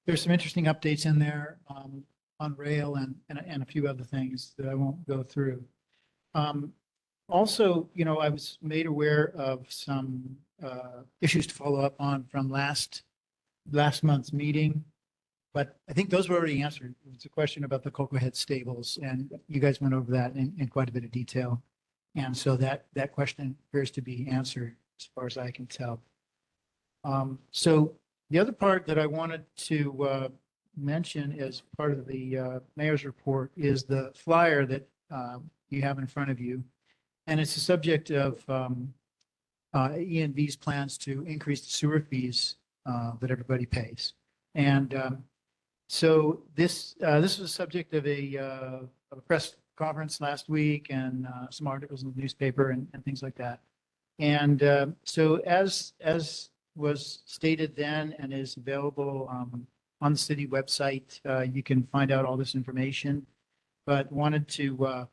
There's some interesting updates in there on rail and a few other things that I won't go through. Also, I was made aware of some issues to follow up on from last month's meeting, but I think those were already answered. It's a question about the Coco Head stables, and you guys went over that in quite a bit of detail. And so that question appears to be answered as far as I can tell. So the other part that I wanted to mention as part of the mayor's report is the flyer that you have in front of you. And it's the subject of ENV's plans to increase the sewer fees that everybody pays. And so this was the subject of a press conference last week and some articles in the newspaper and things like that. And so as was stated then and is available on the city website, you can find out all this information, but wanted to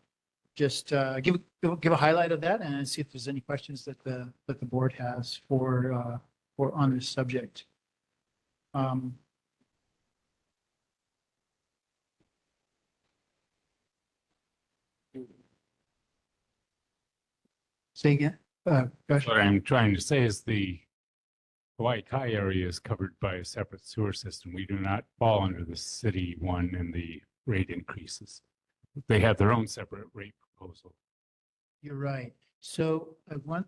just give a highlight of that and see if there's any questions that the board has for on this subject. Say again? Josh? What I'm trying to say is the Hawaii Kai area is covered by a separate sewer system. We do not fall under the city one and the rate increases. They have their own separate rate proposal. You're right. So I want,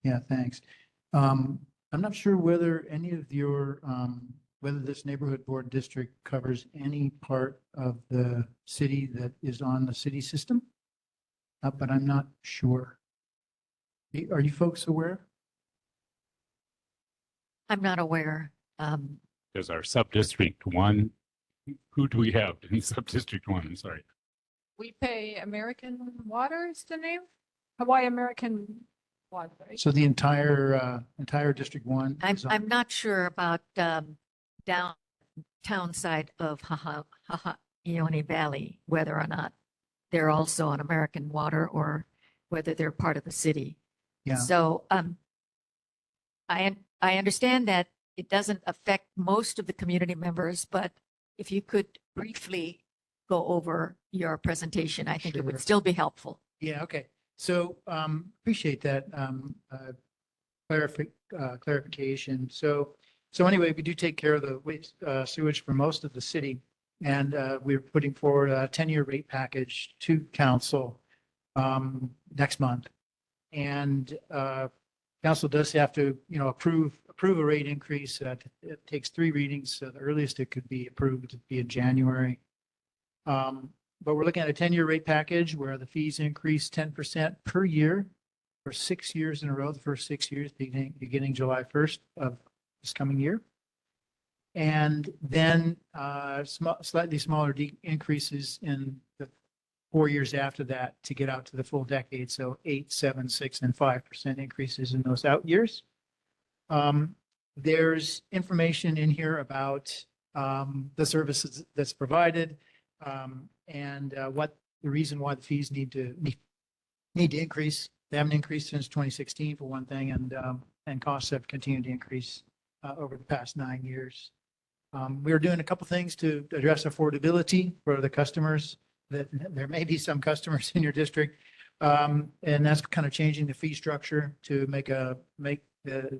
yeah, thanks. I'm not sure whether any of your, whether this neighborhood board district covers any part of the city that is on the city system. But I'm not sure. Are you folks aware? I'm not aware. There's our sub-district one. Who do we have in sub-district one? I'm sorry. We pay American Water is the name? Hawaii American Water, right? So the entire District One? is on- I'm not sure about downtown side of Ione Valley, whether or not they're also on American Water or whether they're part of the city. Yeah. So I understand that it doesn't affect most of the community members, but if you could briefly go over your presentation, I think it Sure. would still be helpful. Yeah, okay. So appreciate that clarification. So anyway, we do take care of the waste sewage for most of the city. And we're putting forward a 10-year rate package to council next month. And council does have to, approve a rate increase. It takes 3 readings. So the earliest it could be approved would be in January. But we're looking at a 10-year rate package where the fees increase 10% per year for 6 years in a row, the first 6 years beginning July 1st of this coming year. And then slightly smaller increases in the 4 years after that to get out to the full decade. So 8, 7, 6, and 5% increases in those out years. There's information in here about the services that's provided and what the reason why the fees need to increase. They haven't increased since 2016 for one thing, and costs have continued to increase over the past 9 years. We're doing a couple things to address affordability for the customers. That there may be some customers in your district, and that's kind of changing the fee structure to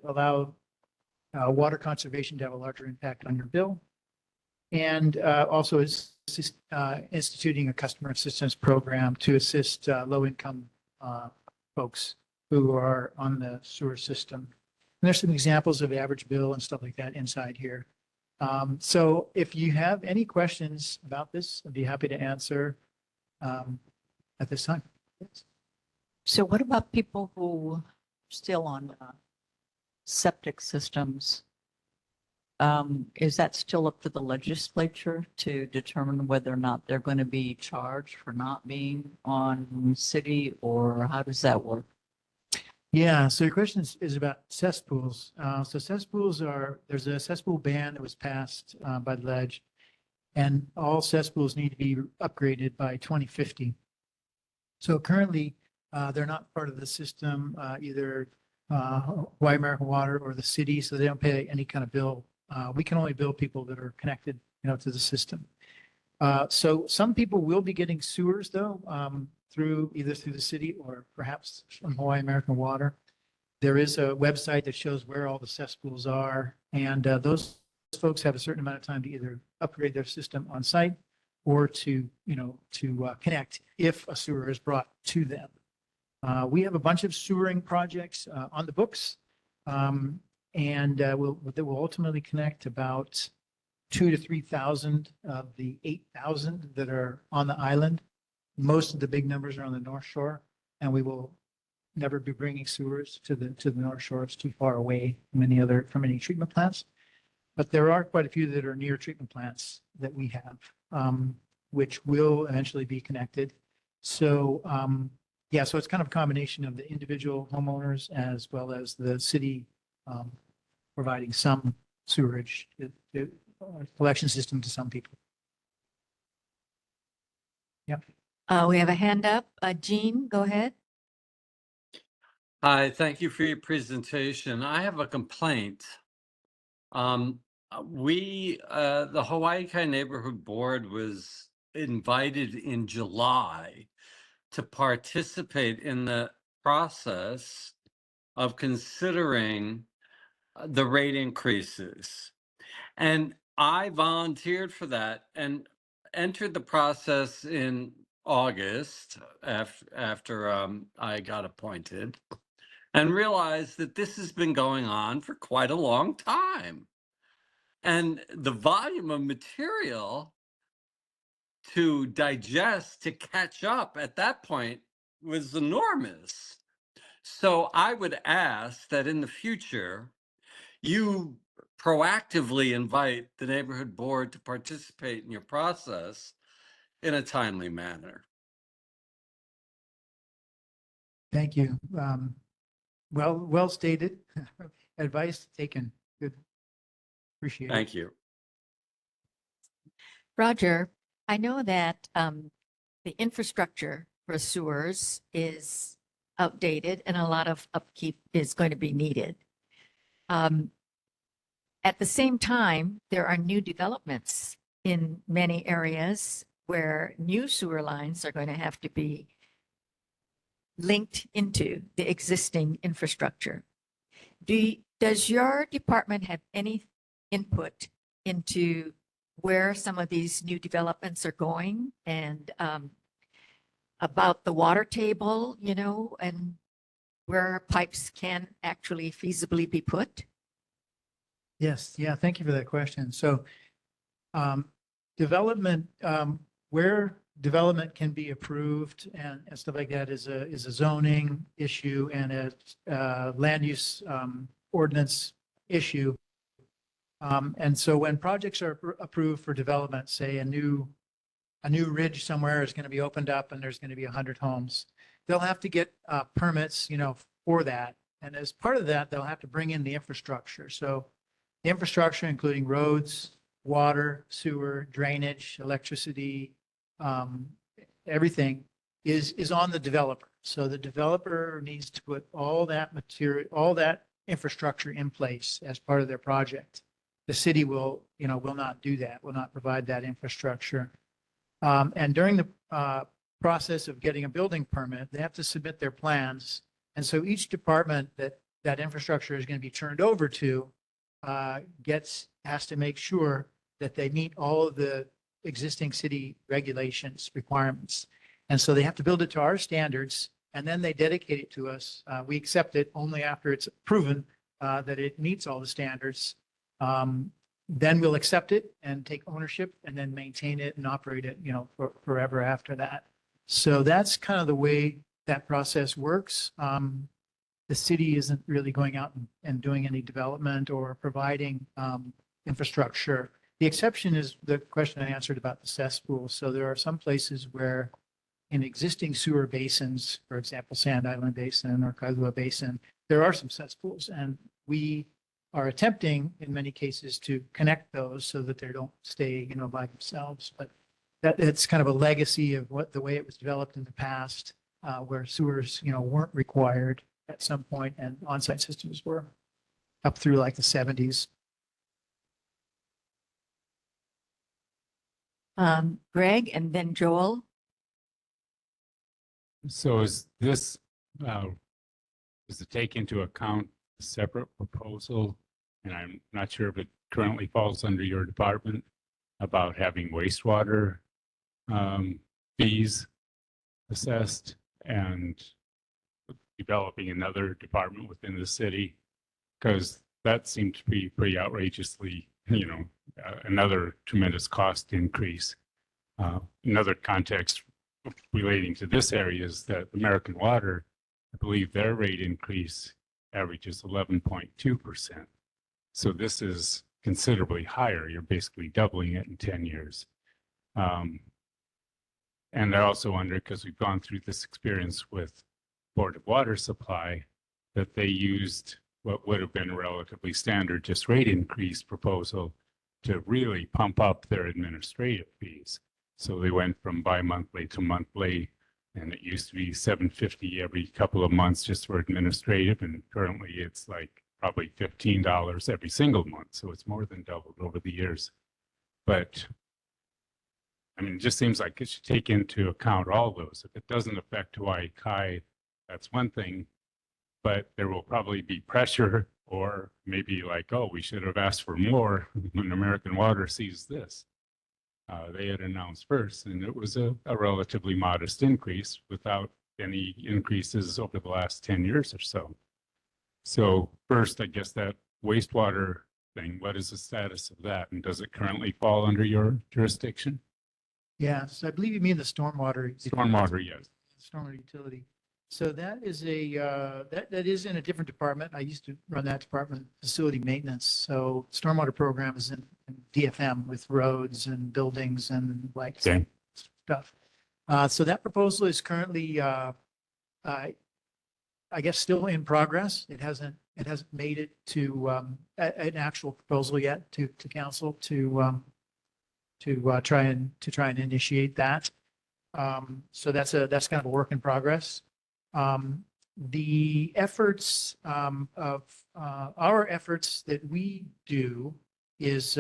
allow water conservation to have a larger impact on your bill, and also is instituting a customer assistance program to assist low-income folks who are on the sewer system. And there's some examples of average bill and stuff like that inside here. So if you have any questions about this, I'd be happy to answer at this time. So what about people who are still on septic systems? Is that still up to the legislature to determine whether or not they're going to be charged for not being on city, or how does that work? Yeah, so your question is about cesspools. So cesspools there's a cesspool ban that was passed by the ledge, and all cesspools need to be upgraded by 2050. So currently, they're not part of the system, either Hawaii American Water or the city, so they don't pay any kind of bill. We can only bill people that are connected, to the system. So some people will be getting sewers though, either through the city or perhaps from Hawaii American Water. There is a website that shows where all the cesspools are, and those folks have a certain amount of time to either upgrade their system on site or to connect if a sewer is brought to them. We have a bunch of sewering projects on the books, and that will ultimately connect about 2,000 to 3,000 of the 8,000 that are on the island. Most of the big numbers are on the North Shore, and we will never be bringing sewers to the North Shore. It's too far away from any treatment plants. But there are quite a few that are near treatment plants that we have, which will eventually be connected. So so it's kind of a combination of the individual homeowners as well as the city providing some sewerage collection system to some people. Yep. We have a hand up. Jean, go ahead. Hi, thank you for your presentation. I have a complaint. The Hawaii Kai Neighborhood Board was invited in July to participate in the process of considering the rate increases. And I volunteered for that and entered the process in August after I got appointed, and realized that this has been going on for quite a long time. And the volume of material to digest, to catch up at that point was enormous. So I would ask that in the future, you proactively invite the neighborhood board to participate in your process in a timely manner. Thank you. Well stated. Advice taken. Good. Appreciate it. Thank you. Roger, I know that the infrastructure for sewers is outdated and a lot of upkeep is going to be needed. At the same time, there are new developments in many areas where new sewer lines are going to have to be linked into the existing infrastructure. Does your department have any input into where some of these new developments are going and about the water table, you know, and where pipes can actually feasibly be put? Yes, yeah, thank you for that question. So development, where development can be approved and stuff like that is a zoning issue and a land use ordinance issue. And so when projects are approved for development, say a new ridge somewhere is going to be opened up and there's going to be 100 homes, they'll have to get permits, you know, for that. And as part of that, they'll have to bring in the infrastructure. So the infrastructure, including roads, water, sewer, drainage, electricity, everything is on the developer. So the developer needs to put all that material, all that infrastructure in place as part of their project. The city will not do that, will not provide that infrastructure. And during the process of getting a building permit, they have to submit their plans. And so each department that infrastructure is going to be turned over to has to make sure that they meet all of the existing city regulations, requirements. And so they have to build it to our standards, and then they dedicate it to us. We accept it only after it's proven that it meets all the standards. Then we'll accept it and take ownership and then maintain it and operate it, you know, forever after that. So that's kind of the way that process works. The city isn't really going out and doing any development or providing infrastructure. The exception is the question I answered about the cesspool. So there are some places where in existing sewer basins, for example, Sand Island Basin or Kailua Basin, there are some cesspools, and we are attempting in many cases to connect those so that they don't stay, you know, by themselves. But it's kind of a legacy of the way it was developed in the past, where sewers, you know, weren't required at some point and on-site systems were up through like the 70s. Greg and then Joel. So is this, does it take into account a separate proposal? And I'm not sure if it currently falls under your department about having wastewater fees assessed and developing another department within the city, because that seemed to be pretty outrageously, you know, another tremendous cost increase. Another context relating to this area is that American Water, I believe their rate increase averages 11.2%. So this is considerably higher. You're basically doubling it in 10 years. And they're also under, because we've gone through this experience with Board of Water Supply, that they used what would have been a relatively standard just rate increase proposal to really pump up their administrative fees. So they went from bi-monthly to monthly And it used to be $7.50 every couple of months just for administrative, and currently it's like probably $15 every single month. So it's more than doubled over the years. But I mean, it just seems like it should take into account all those. If it doesn't affect Hawaii Kai, that's one thing, but there will probably be pressure, or maybe like, oh, we should have asked for more when American Water sees this. They had announced first, and it was a relatively modest increase without any increases over the last 10 years or so. So first, I guess that wastewater thing, what is the status of that? And does it currently fall under your jurisdiction? Yes, I believe you mean the stormwater. Stormwater, yes. Stormwater utility. So that is that is in a different department. I used to run that department, facility maintenance. So stormwater program is in DFM with roads and buildings and like stuff. So that proposal is currently, I guess, still in progress. It hasn't made it to an actual proposal yet to council to try and initiate that. So that's kind of a work in progress. The efforts of our efforts that we do is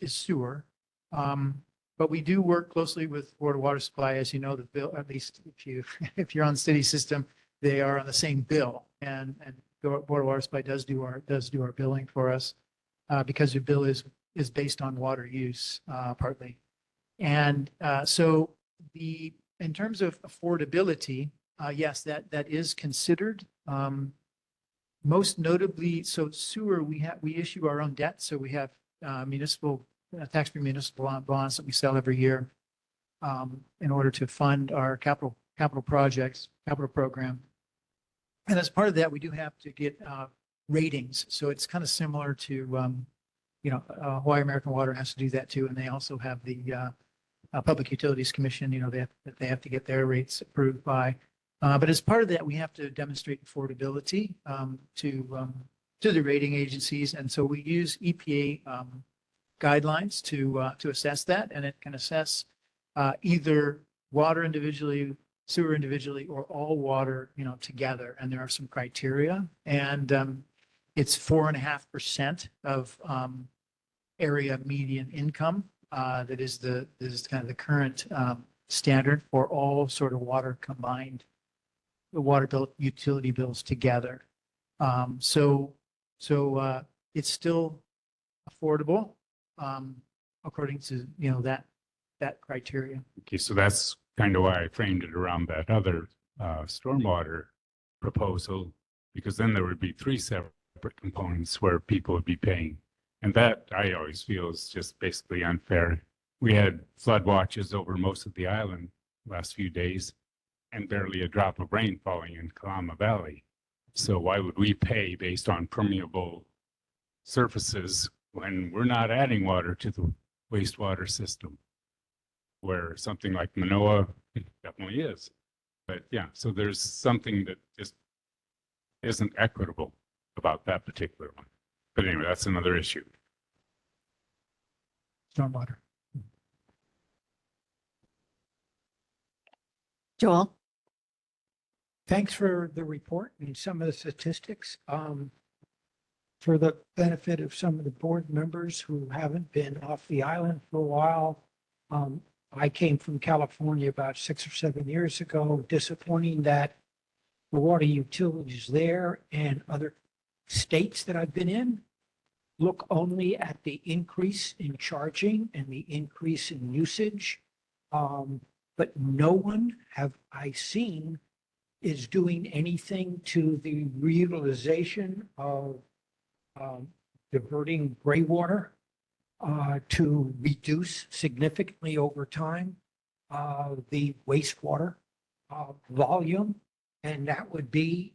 sewer. But we do work closely with Board of Water Supply, as you know, the bill, at least if you're on the city system, they are on the same bill. And Board of Water Supply does do our billing for us because the bill is based on water use partly. And so in terms of affordability, yes, that is considered. Most notably, so sewer, we issue our own debt. So we have municipal tax-free municipal bonds that we sell every year in order to fund our capital projects, capital program. And as part of that, we do have to get ratings. So it's kind of similar to, Hawaii American Water has to do that too. And they also have the Public Utilities Commission, they have to get their rates approved by. But as part of that, we have to demonstrate affordability to the rating agencies. And so we use EPA guidelines to assess that, and it can assess either water individually, sewer individually, or all water, together. And there are some criteria, and it's 4.5% of area median income. That is kind of the current standard for all sort of water combined, the water bill, utility bills together. So it's still affordable according to that criteria. Okay, so that's kind of why I framed it around that other stormwater proposal, because then there would be 3 separate components where people would be paying. And that I always feel is just basically unfair. We had flood watches over most of the island last few days and barely a drop of rain falling in Kalama Valley. So why would we pay based on permeable surfaces when we're not adding water to the wastewater system, where something like Manoa definitely is? But yeah, so there's something that just isn't equitable about that particular one. But anyway, that's another issue. Stormwater. Joel? Thanks for the report and some of the statistics. For the benefit of some of the board members who haven't been off the island for a while, I came from California about 6 or 7 years ago, disappointing that the water utilities there and other states that I've been in look only at the increase in charging and the increase in usage. But no one have I seen is doing anything to the reutilization of diverting gray water to reduce significantly over time the wastewater volume. And that would be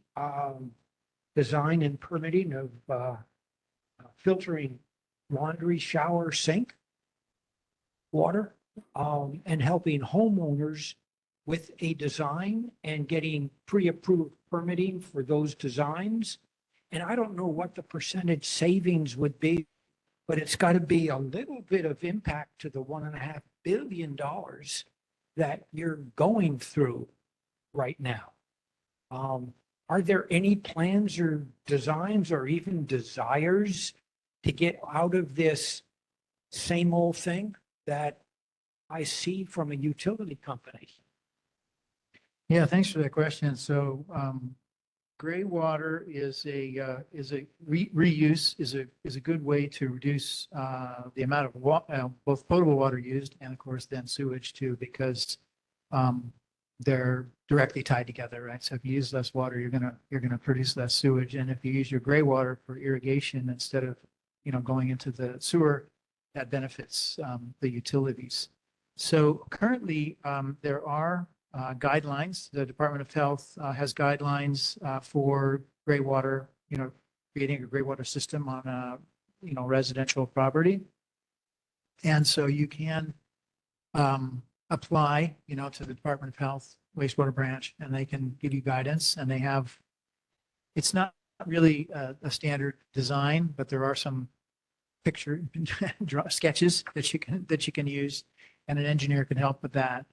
design and permitting of filtering laundry, shower, sink water, and helping homeowners with a design and getting pre-approved permitting for those designs. And I don't know what the percentage savings would be, but it's got to be a little bit of impact to the $1.5 billion that you're going through. right now. Are there any plans or designs or even desires to get out of this same old thing that I see from a utility company? Yeah, thanks for that question. So, gray water is a reuse is a good way to reduce the amount of both potable water used and of course then sewage too, because they're directly tied together, right? So if you use less water, you're gonna produce less sewage, and if you use your gray water for irrigation instead of going into the sewer, that benefits the utilities. So currently there are guidelines. The Department of Health has guidelines for gray water, creating a gray water system on a, residential property. And so you can apply, to the Department of Health wastewater branch, and they can give you guidance, and they have, it's not really a standard design, but there are some picture sketches that you can use, and an engineer can help with that.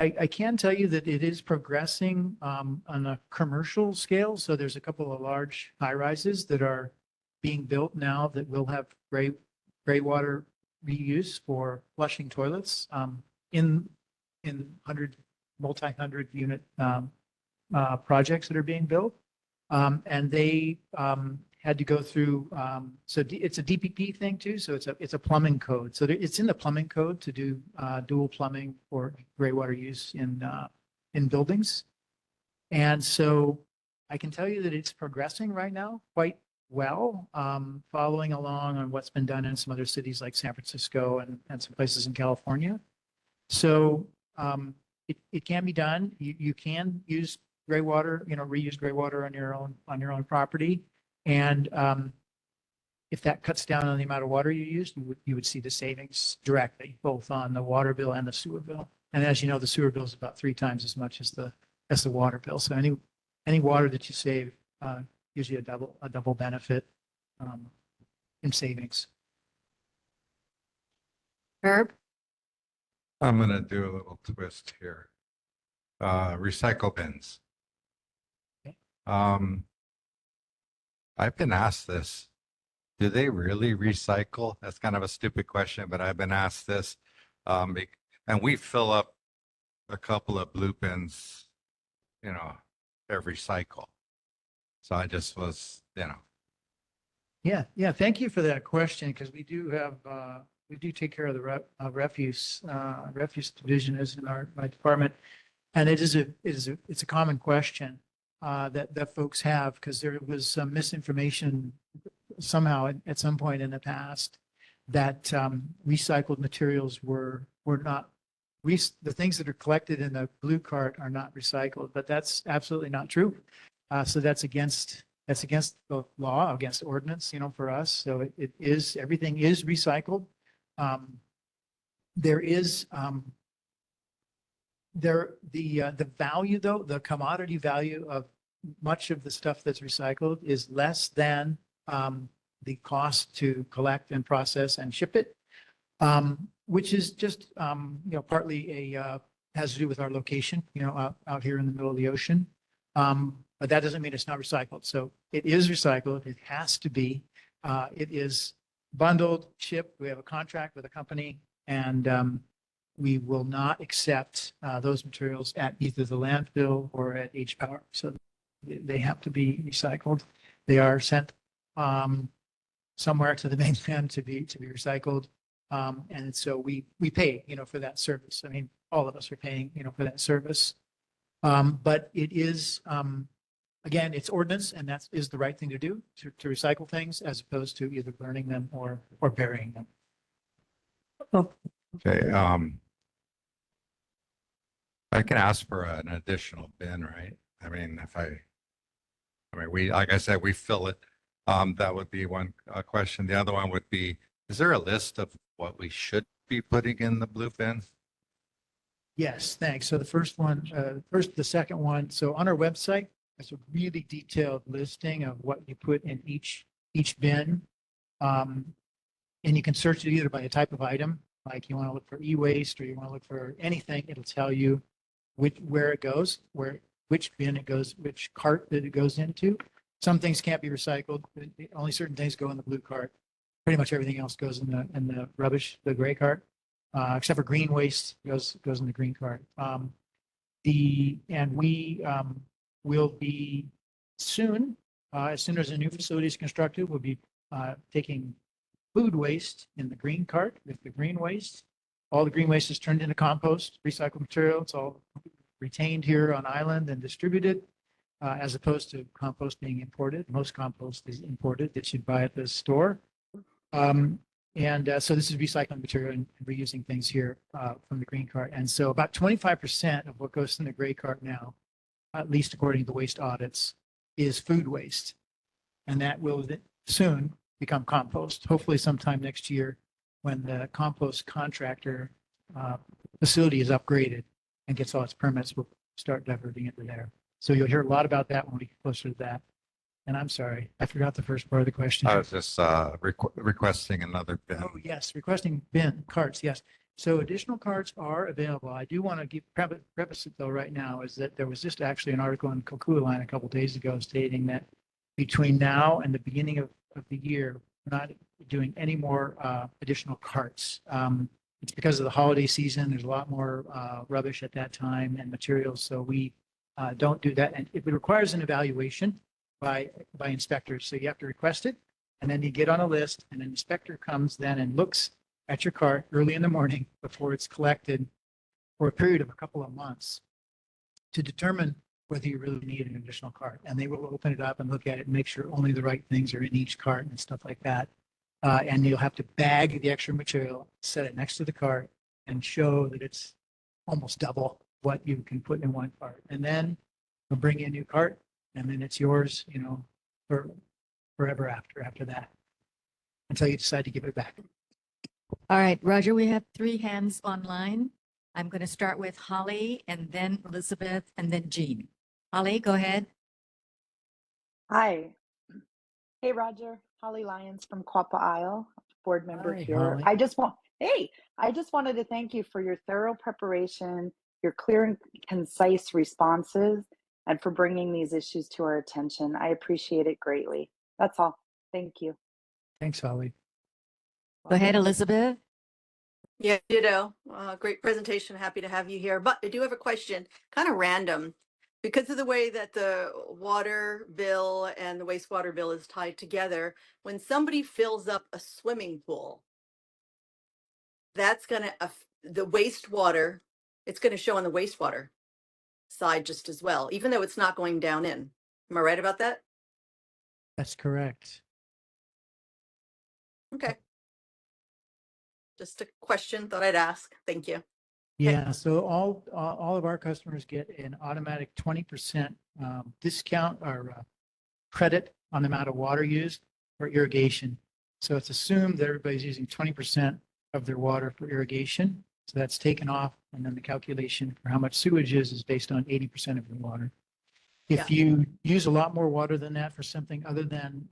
I can tell you that it is progressing on a commercial scale. So there's a couple of large high rises that are being built now that will have gray water reuse for flushing toilets in multi-hundred unit projects that are being built. And they had to go through, so it's a DPP thing too. So it's a plumbing code. So it's in the plumbing code to do dual plumbing for gray water use in buildings. And so I can tell you that it's progressing right now quite well, following along on what's been done in some other cities like San Francisco and some places in California. So it can be done. You can use gray water, reuse gray water on your own property. And if that cuts down on the amount of water you use, you would see the savings directly, both on the water bill and the sewer bill. And as you know, the sewer bill is about 3 times as much as the water bill. So any water that you save gives you a double benefit in savings. Herb? I'm gonna do a little twist here. Recycle bins. I've been asked this. Do they really recycle? That's kind of a stupid question, but I've been asked this. And we fill up a couple of blue bins, every cycle. So I just was, Yeah. Thank you for that question, because we do take care of the refuse division is in my department. And it's a common question that folks have, because there was some misinformation somehow at some point in the past that recycled materials were not, the things that are collected in the blue cart are not recycled, but that's absolutely not true. So that's against the law, against ordinance, for us. So it is, everything is recycled. There is the value, though, the commodity value of much of the stuff that's recycled is less than the cost to collect and process and ship it, which is just partly has to do with our location, out here in the middle of the ocean. But that doesn't mean it's not recycled. So it is recycled. It has to be. It is bundled, shipped. We have a contract with a company, and we will not accept those materials at either the landfill or at H Power. So they have to be recycled. They are sent somewhere to the mainland to be recycled. And so we pay, for that service. I mean, all of us are paying, for that service. But it is, again, it's ordinance, and that is the right thing to do, to recycle things as opposed to either burning them or burying them. okay. I can ask for an additional bin, right? I mean, we, like I said, we fill it. That would be one question. The other one would be, is there a list of what we should be putting in the blue bin? Yes, thanks. So the second one, so on our website, there's a really detailed listing of what you put in each bin. And you can search it either by a type of item, like you want to look for e-waste or you want to look for anything, it'll tell you where it goes, which bin it goes, which cart that it goes into. Some things can't be recycled. Only certain things go in the blue cart. Pretty much everything else goes in the rubbish, the gray cart, except for green waste goes in the green cart. And we will be soon, as soon as a new facility is constructed, we'll be taking food waste in the green cart with the green waste. All the green waste is turned into compost, recycled material. It's all retained here on island and distributed, as opposed to compost being imported. Most compost is imported that you'd buy at the store. So this is recycling material and reusing things here from the green cart. And so about 25% of what goes in the gray cart now, at least according to the waste audits, is food waste. And that will soon become compost, hopefully sometime next year when the compost contractor facility is upgraded and gets all its permits, we'll start diverting it to there. So you'll hear a lot about that when we get closer to that. And I'm sorry, I forgot the first part of the question. I was just requesting another bin. Oh, yes, requesting bin carts, yes. So additional carts are available. I do want to preface it though right now is that there was just actually an article in Kokua Line a couple of days ago stating that between now and the beginning of the year, we're not doing any more additional carts. It's because of the holiday season. There's a lot more rubbish at that time and materials. So we don't do that. And it requires an evaluation by inspectors. So you have to request it and then you get on a list and an inspector comes then and looks at your cart early in the morning before it's collected for a period of a couple of months to determine whether you really need an additional cart. And they will open it up and look at it and make sure only the right things are in each cart and stuff like that. And you'll have to bag the extra material, set it next to the cart and show that it's almost double what you can put in one cart. And then they'll bring you a new cart and then it's yours, for forever after that, until you decide to give it back. All right, Roger, we have 3 hands online. I'm going to start with Holly and then Elizabeth and then Jean. Holly, go ahead. Hi. Hey, Roger. Holly Lyons from Quappa Isle, board member Hi, here. Holly. I just wanted to thank you for your thorough preparation, your clear and concise responses, and for bringing these issues to our attention. I appreciate it greatly. That's all. Thank you. Thanks, Holly. Go ahead, Elizabeth. Yeah, great presentation. Happy to have you here. But I do have a question, kind of random. Because of the way that the water bill and the wastewater bill is tied together, when somebody fills up a swimming pool, that's going to, the wastewater, it's going to show on the wastewater side just as well, even though it's not going down in. Am I right about that? That's correct. Okay. Just a question, thought I'd ask. Thank you. Yeah, so all of our customers get an automatic 20% discount or credit on the amount of water used for irrigation. So it's assumed that everybody's using 20% of their water for irrigation. So that's taken off, and then the calculation for how much sewage is based on 80% of your water. If you use a lot more water than that for something other than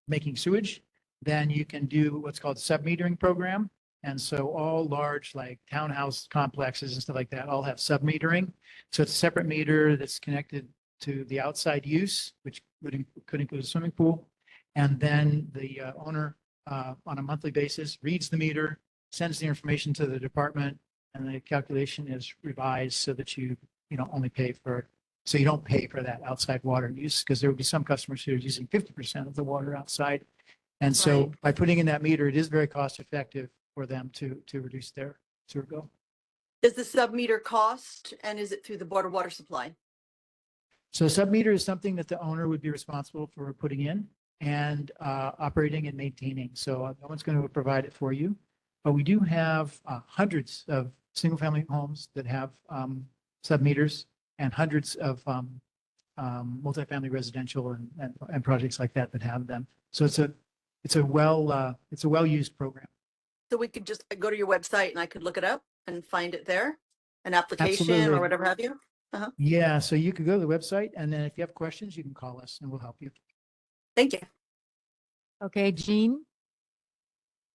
making sewage, then you can do what's called a sub-metering program. And so all large like townhouse complexes and stuff like that all have sub-metering. So it's a separate meter that's connected to the outside use, which could include a swimming pool. And then the owner on a monthly basis reads the meter, sends the information to the department, and the calculation is revised so that you only pay for, so you don't pay for that outside water use, because there would be some customers who are using 50% of the water outside. And so by putting in that meter, it is very cost effective for them to reduce their sewer bill. Does the sub-meter cost, and is it through the Board of Water Supply? So sub-meter is something that the owner would be responsible for putting in and operating and maintaining. So no one's going to provide it for you. But we do have hundreds of single-family homes that have sub-meters and hundreds of multifamily residential and projects like that have them. So it's a well-used program. So we could just go to your website and I could look it up and find it there, an application Absolutely. or whatever have you? Uh-huh. Yeah, so you could go to the website, and then if you have questions, you can call us and we'll help you. Thank you. Okay, Jean.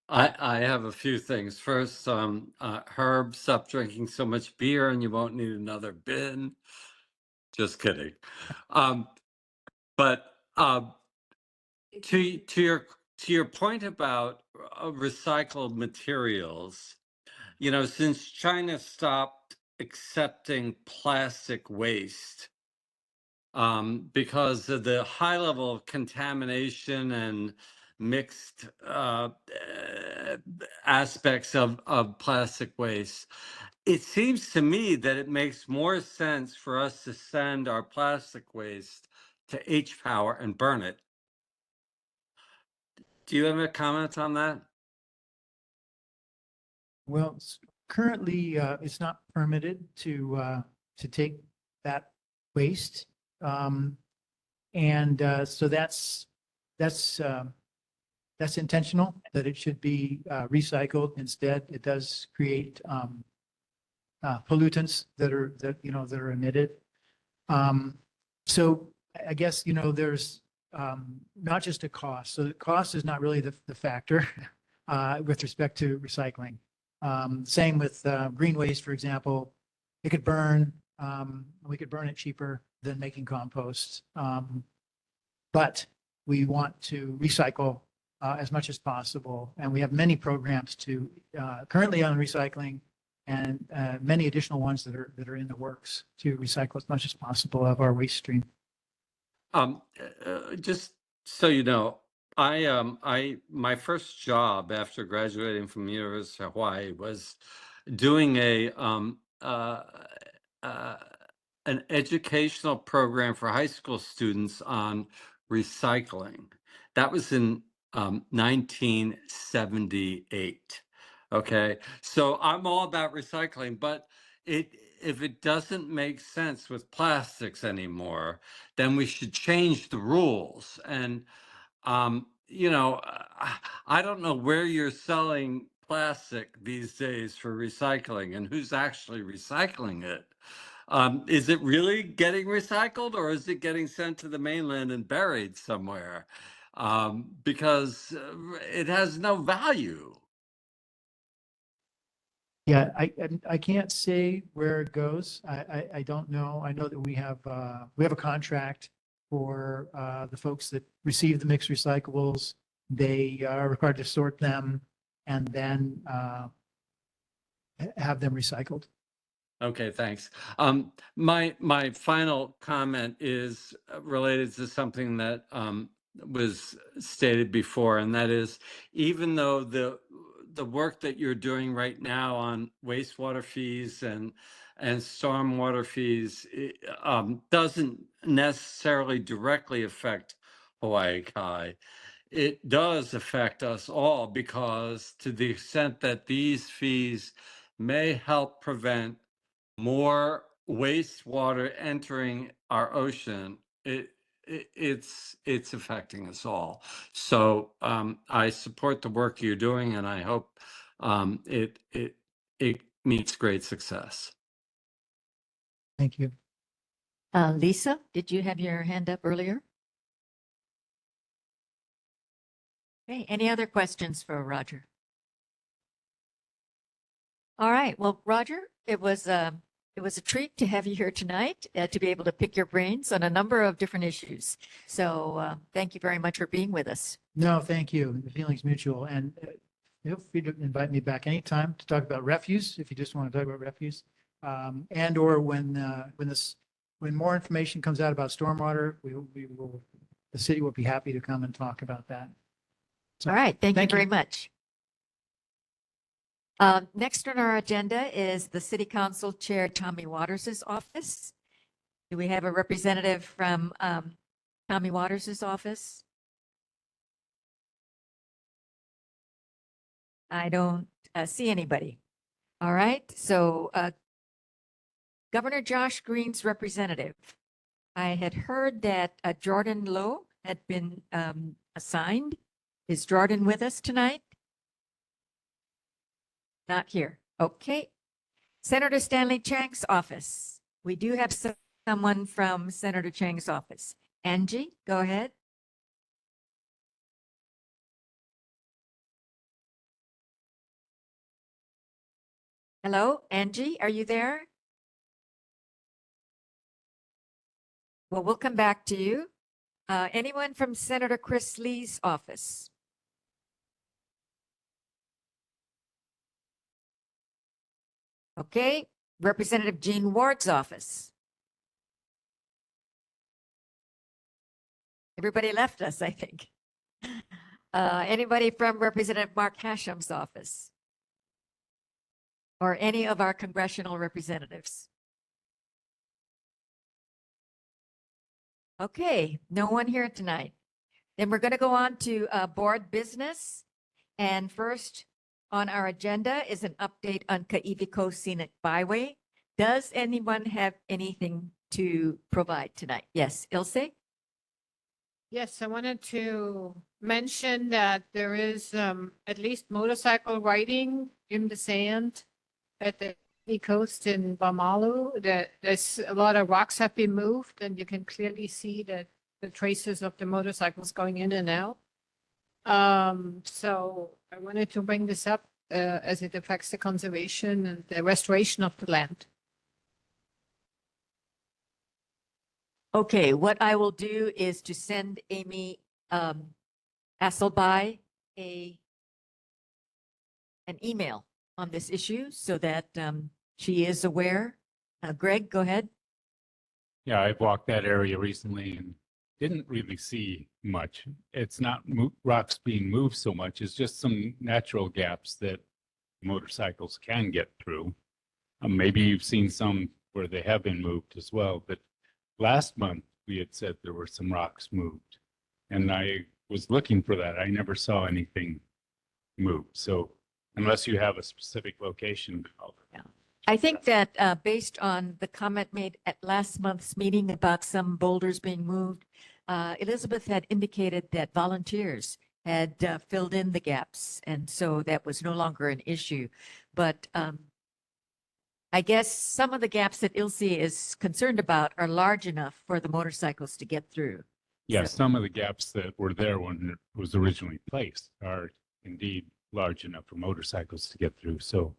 I have a few things. First, Herb, stop drinking so much beer and you won't need another bin. Just kidding. Um, but to your point about recycled materials, you know, since China stopped accepting plastic waste because of the high level of contamination and mixed aspects of plastic waste, it seems to me that it makes more sense for us to send our plastic waste to H-Power and burn it. Do you have a comment on that? Well, currently, it's not permitted to take that waste. So that's intentional, that it should be recycled. Instead, it does create pollutants that are emitted. So I guess, there's not just a cost. So the cost is not really the factor with respect to recycling. Same with green waste, for example. It could burn. We could burn it cheaper than making compost. But we want to recycle as much as possible. And we have many programs to currently on recycling and many additional ones that are in the works to recycle as much as possible of our waste stream. Just so you know, my first job after graduating from University of Hawaii was doing an educational program for high school students on recycling. That was in 1978. Okay, so I'm all about recycling, but if it doesn't make sense with plastics anymore, then we should change the rules. And you know, I don't know where you're selling plastic these days for recycling and who's actually recycling it. Is it really getting recycled or is it getting sent to the mainland and buried somewhere? Because it has no value. Yeah, I can't say where it goes. I don't know. I know that we have a contract for the folks that receive the mixed recyclables. They are required to sort them and then have them recycled. Okay, thanks. My final comment is related to something that was stated before, and that is, even though the work that you're doing right now on wastewater fees and stormwater fees doesn't necessarily directly affect Hawaii Kai, it does affect us all, because to the extent that these fees may help prevent more wastewater entering our ocean, it's affecting us all. So I support the work you're doing, and I hope it meets great success. Thank you. Lisa, did you have your hand up earlier? Okay, any other questions for Roger? All right, well, Roger, it was a treat to have you here tonight, to be able to pick your brains on a number of different issues. So thank you very much for being with us. No, thank you. The feeling's mutual. And feel free to invite me back anytime to talk about refuse, if you just want to talk about refuse. And or when more information comes out about stormwater, the city will be happy to come and talk about that. So, all right, thank you very much. Next on our agenda is the City Council Chair Tommy Waters' office. Do we have a representative from Tommy Waters' office? I don't see anybody. All right, so Governor Josh Green's representative. I had heard that Jordan Lowe had been assigned. Is Jordan with us tonight? Not here. Okay. Senator Stanley Chang's office. We do have someone from Senator Chang's office. Angie, go ahead. Hello, Angie, are you there? Well, we'll come back to you. Anyone from Senator Chris Lee's office? Okay, Representative Jean Ward's office. Everybody left us, I think. Anybody from Representative Mark Hasham's office? Or any of our congressional representatives? Okay, no one here tonight. Then we're going to go on to board business. And first on our agenda is an update on Ka'iviko Scenic Byway. Does anyone have anything to provide tonight? Yes, Ilse? Yes, I wanted to mention that there is at least motorcycle riding in the sand at the coast in Bamalu. That there's a lot of rocks have been moved, and you can clearly see that the traces of the motorcycles going in and out. So I wanted to bring this up as it affects the conservation and the restoration of the land. Okay, what I will do is to send Amy Asselby an email on this issue so that she is aware. Greg, go ahead. Yeah, I've walked that area recently and didn't really see much. It's not rocks being moved so much. It's just some natural gaps that motorcycles can get through. Maybe you've seen some where they have been moved as well, but last month we had said there were some rocks moved, and I was looking for that. I never saw anything moved. So unless you have a specific location. I think that based on the comment made at last month's meeting about some boulders being moved, Elizabeth had indicated that volunteers had filled in the gaps, and so that was no longer an issue. But I guess some of the gaps that Ilse is concerned about are large enough for the motorcycles to get through. Yeah, some of the gaps that were there when it was originally placed are indeed large enough for motorcycles to get through. So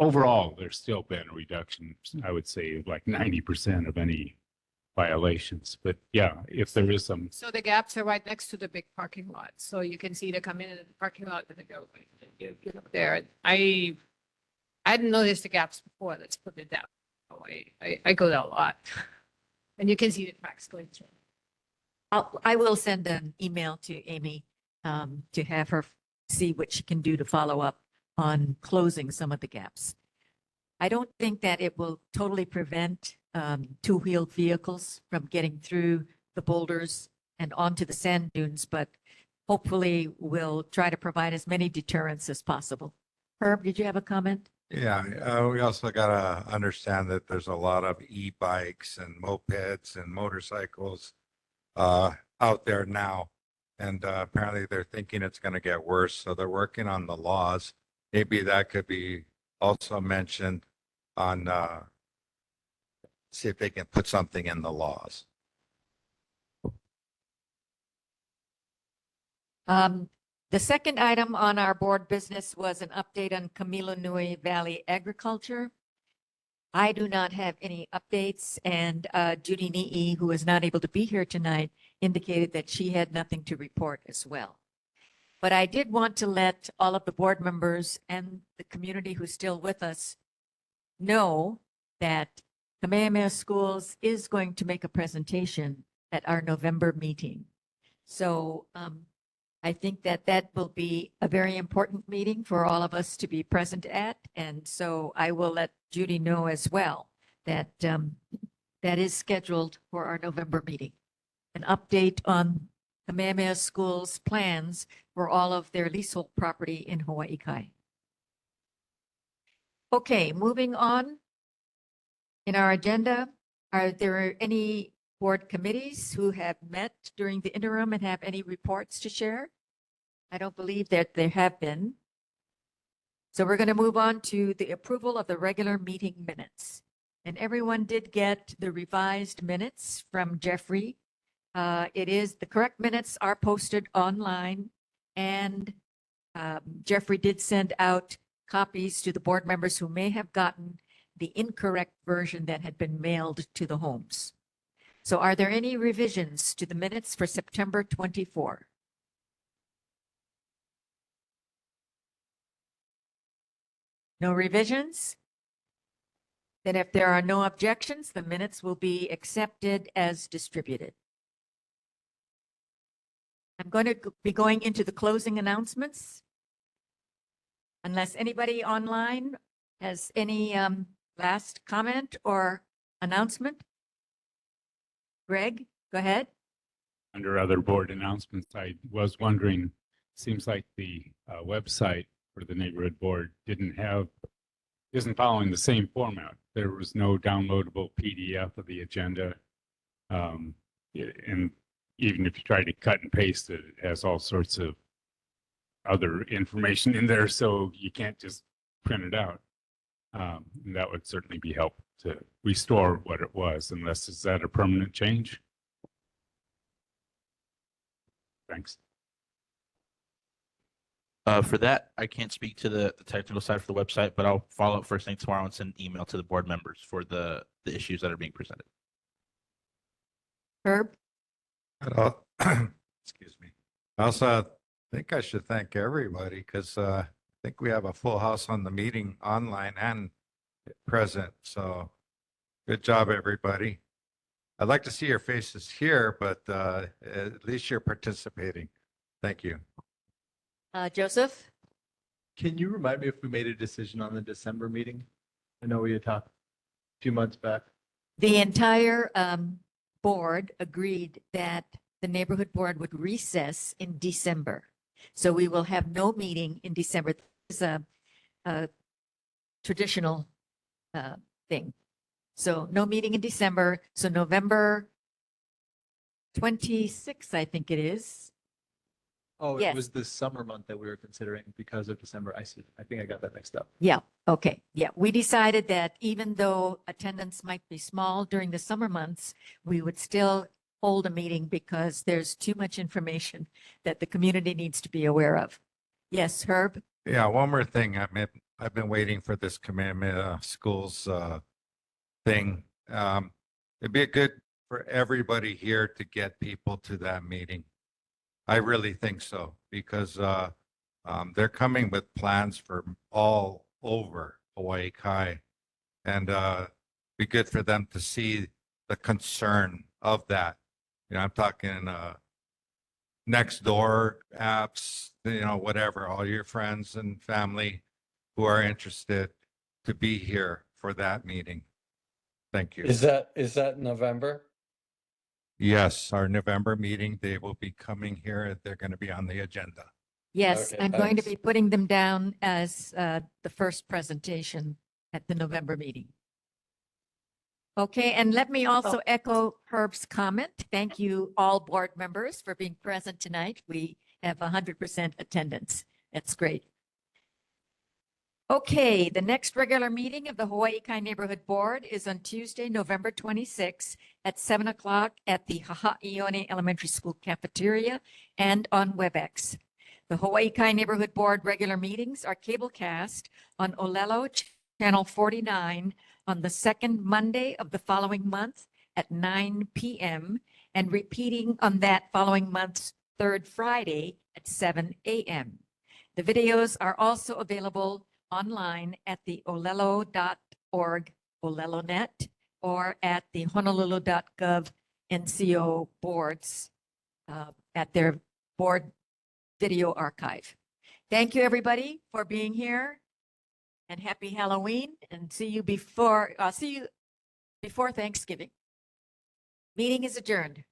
overall, there's still been a reduction, I would say like 90% of any violations. But yeah, if there is some, So the gaps are right next to the big parking lot. So you can see they come in the parking lot and they go there. I hadn't noticed the gaps before. Let's put it that way. I go there a lot. And you can see the tracks going through. I will send an email to Amy to have her see what she can do to follow up on closing some of the gaps. I don't think that it will totally prevent two-wheeled vehicles from getting through the boulders and onto the sand dunes, but hopefully we'll try to provide as many deterrents as possible. Herb, did you have a comment? Yeah, we also gotta understand that there's a lot of e-bikes and mopeds and motorcycles out there now. And apparently they're thinking it's gonna get worse, so they're working on the laws. Maybe that could be also mentioned on, see if they can put something in the laws. The second item on our board business was an update on Camilo Nui Valley agriculture. I do not have any updates, and Judy Nee, who is not able to be here tonight, indicated that she had nothing to report as well. But I did want to let all of the board members and the community who's still with us know that Kamehameha Schools is going to make a presentation at our November meeting. So I think that that will be a very important meeting for all of us to be present at. And so I will let Judy know as well that that is scheduled for our November meeting. An update on Kamehameha School's plans for all of their leasehold property in Hawaii Kai. Okay, moving on in our agenda, are there any board committees who have met during the interim and have any reports to share? I don't believe that there have been. So we're going to move on to the approval of the regular meeting minutes. And everyone did get the revised minutes from Jeffrey. The correct minutes are posted online, and Jeffrey did send out copies to the board members who may have gotten the incorrect version that had been mailed to the homes. So are there any revisions to the minutes for September 24? No revisions? Then if there are no objections, the minutes will be accepted as distributed. I'm going to be going into the closing announcements. Unless anybody online has any last comment or announcement? Greg, go ahead. Under other board announcements, I was wondering, seems like the website for the neighborhood board isn't following the same format. There was no downloadable PDF of the agenda. And even if you try to cut and paste it, it has all sorts of other information in there, so you can't just print it out. And that would certainly be helpful to restore what it was, unless is that a permanent change? Thanks. For that, I can't speak to the technical side for the website, but I'll follow up first thing tomorrow and send an email to the board members for the issues that are being presented. Herb? Excuse me. I also think I should thank everybody because I think we have a full house on the meeting online and present. So good job, everybody. I'd like to see your faces here, but at least you're participating. Thank you. Joseph? Can you remind me if we made a decision on the December meeting? I know we had talked a few months back. The entire board agreed that the neighborhood board would recess in December. So we will have no meeting in December. This is a traditional thing. So no meeting in December. So November 26th, I think it is. Oh, Yes. it was the summer month that we were considering because of December. I see. I think I got that mixed up. Yeah, okay. Yeah, we decided that even though attendance might be small during the summer months, we would still hold a meeting because there's too much information that the community needs to be aware of. Yes, Herb? Yeah, one more thing. I've been waiting for this commitment schools thing. It'd be good for everybody here to get people to that meeting. I really think so because they're coming with plans for all over Hawaii Kai, and be good for them to see the concern of that. You know, I'm talking next door apps, you know, whatever, all your friends and family who are interested to be here for that meeting. Thank you. Is that November? Yes, our November meeting, they will be coming here. They're going to be on the agenda. Yes, Okay, I'm going to thanks. be putting them down as the first presentation at the November meeting. Okay, and let me also echo Herb's comment. Thank you all board members for being present tonight. We have 100% attendance. That's great. Okay, the next regular meeting of the Hawaii Kai Neighborhood Board is on Tuesday, November 26 at 7 o'clock at the Hahaione Elementary School cafeteria and on WebEx. The Hawaii Kai Neighborhood Board regular meetings are cablecast on Olelo Channel 49 on the second Monday of the following month at 9 p.m. and repeating on that following month's third Friday at 7 a.m. The videos are also available online at the olelo.org OleloNet or at the honolulu.gov NCO boards at their board video archive. Thank you, everybody, for being here, and happy Halloween, and see you before Thanksgiving. Meeting is adjourned.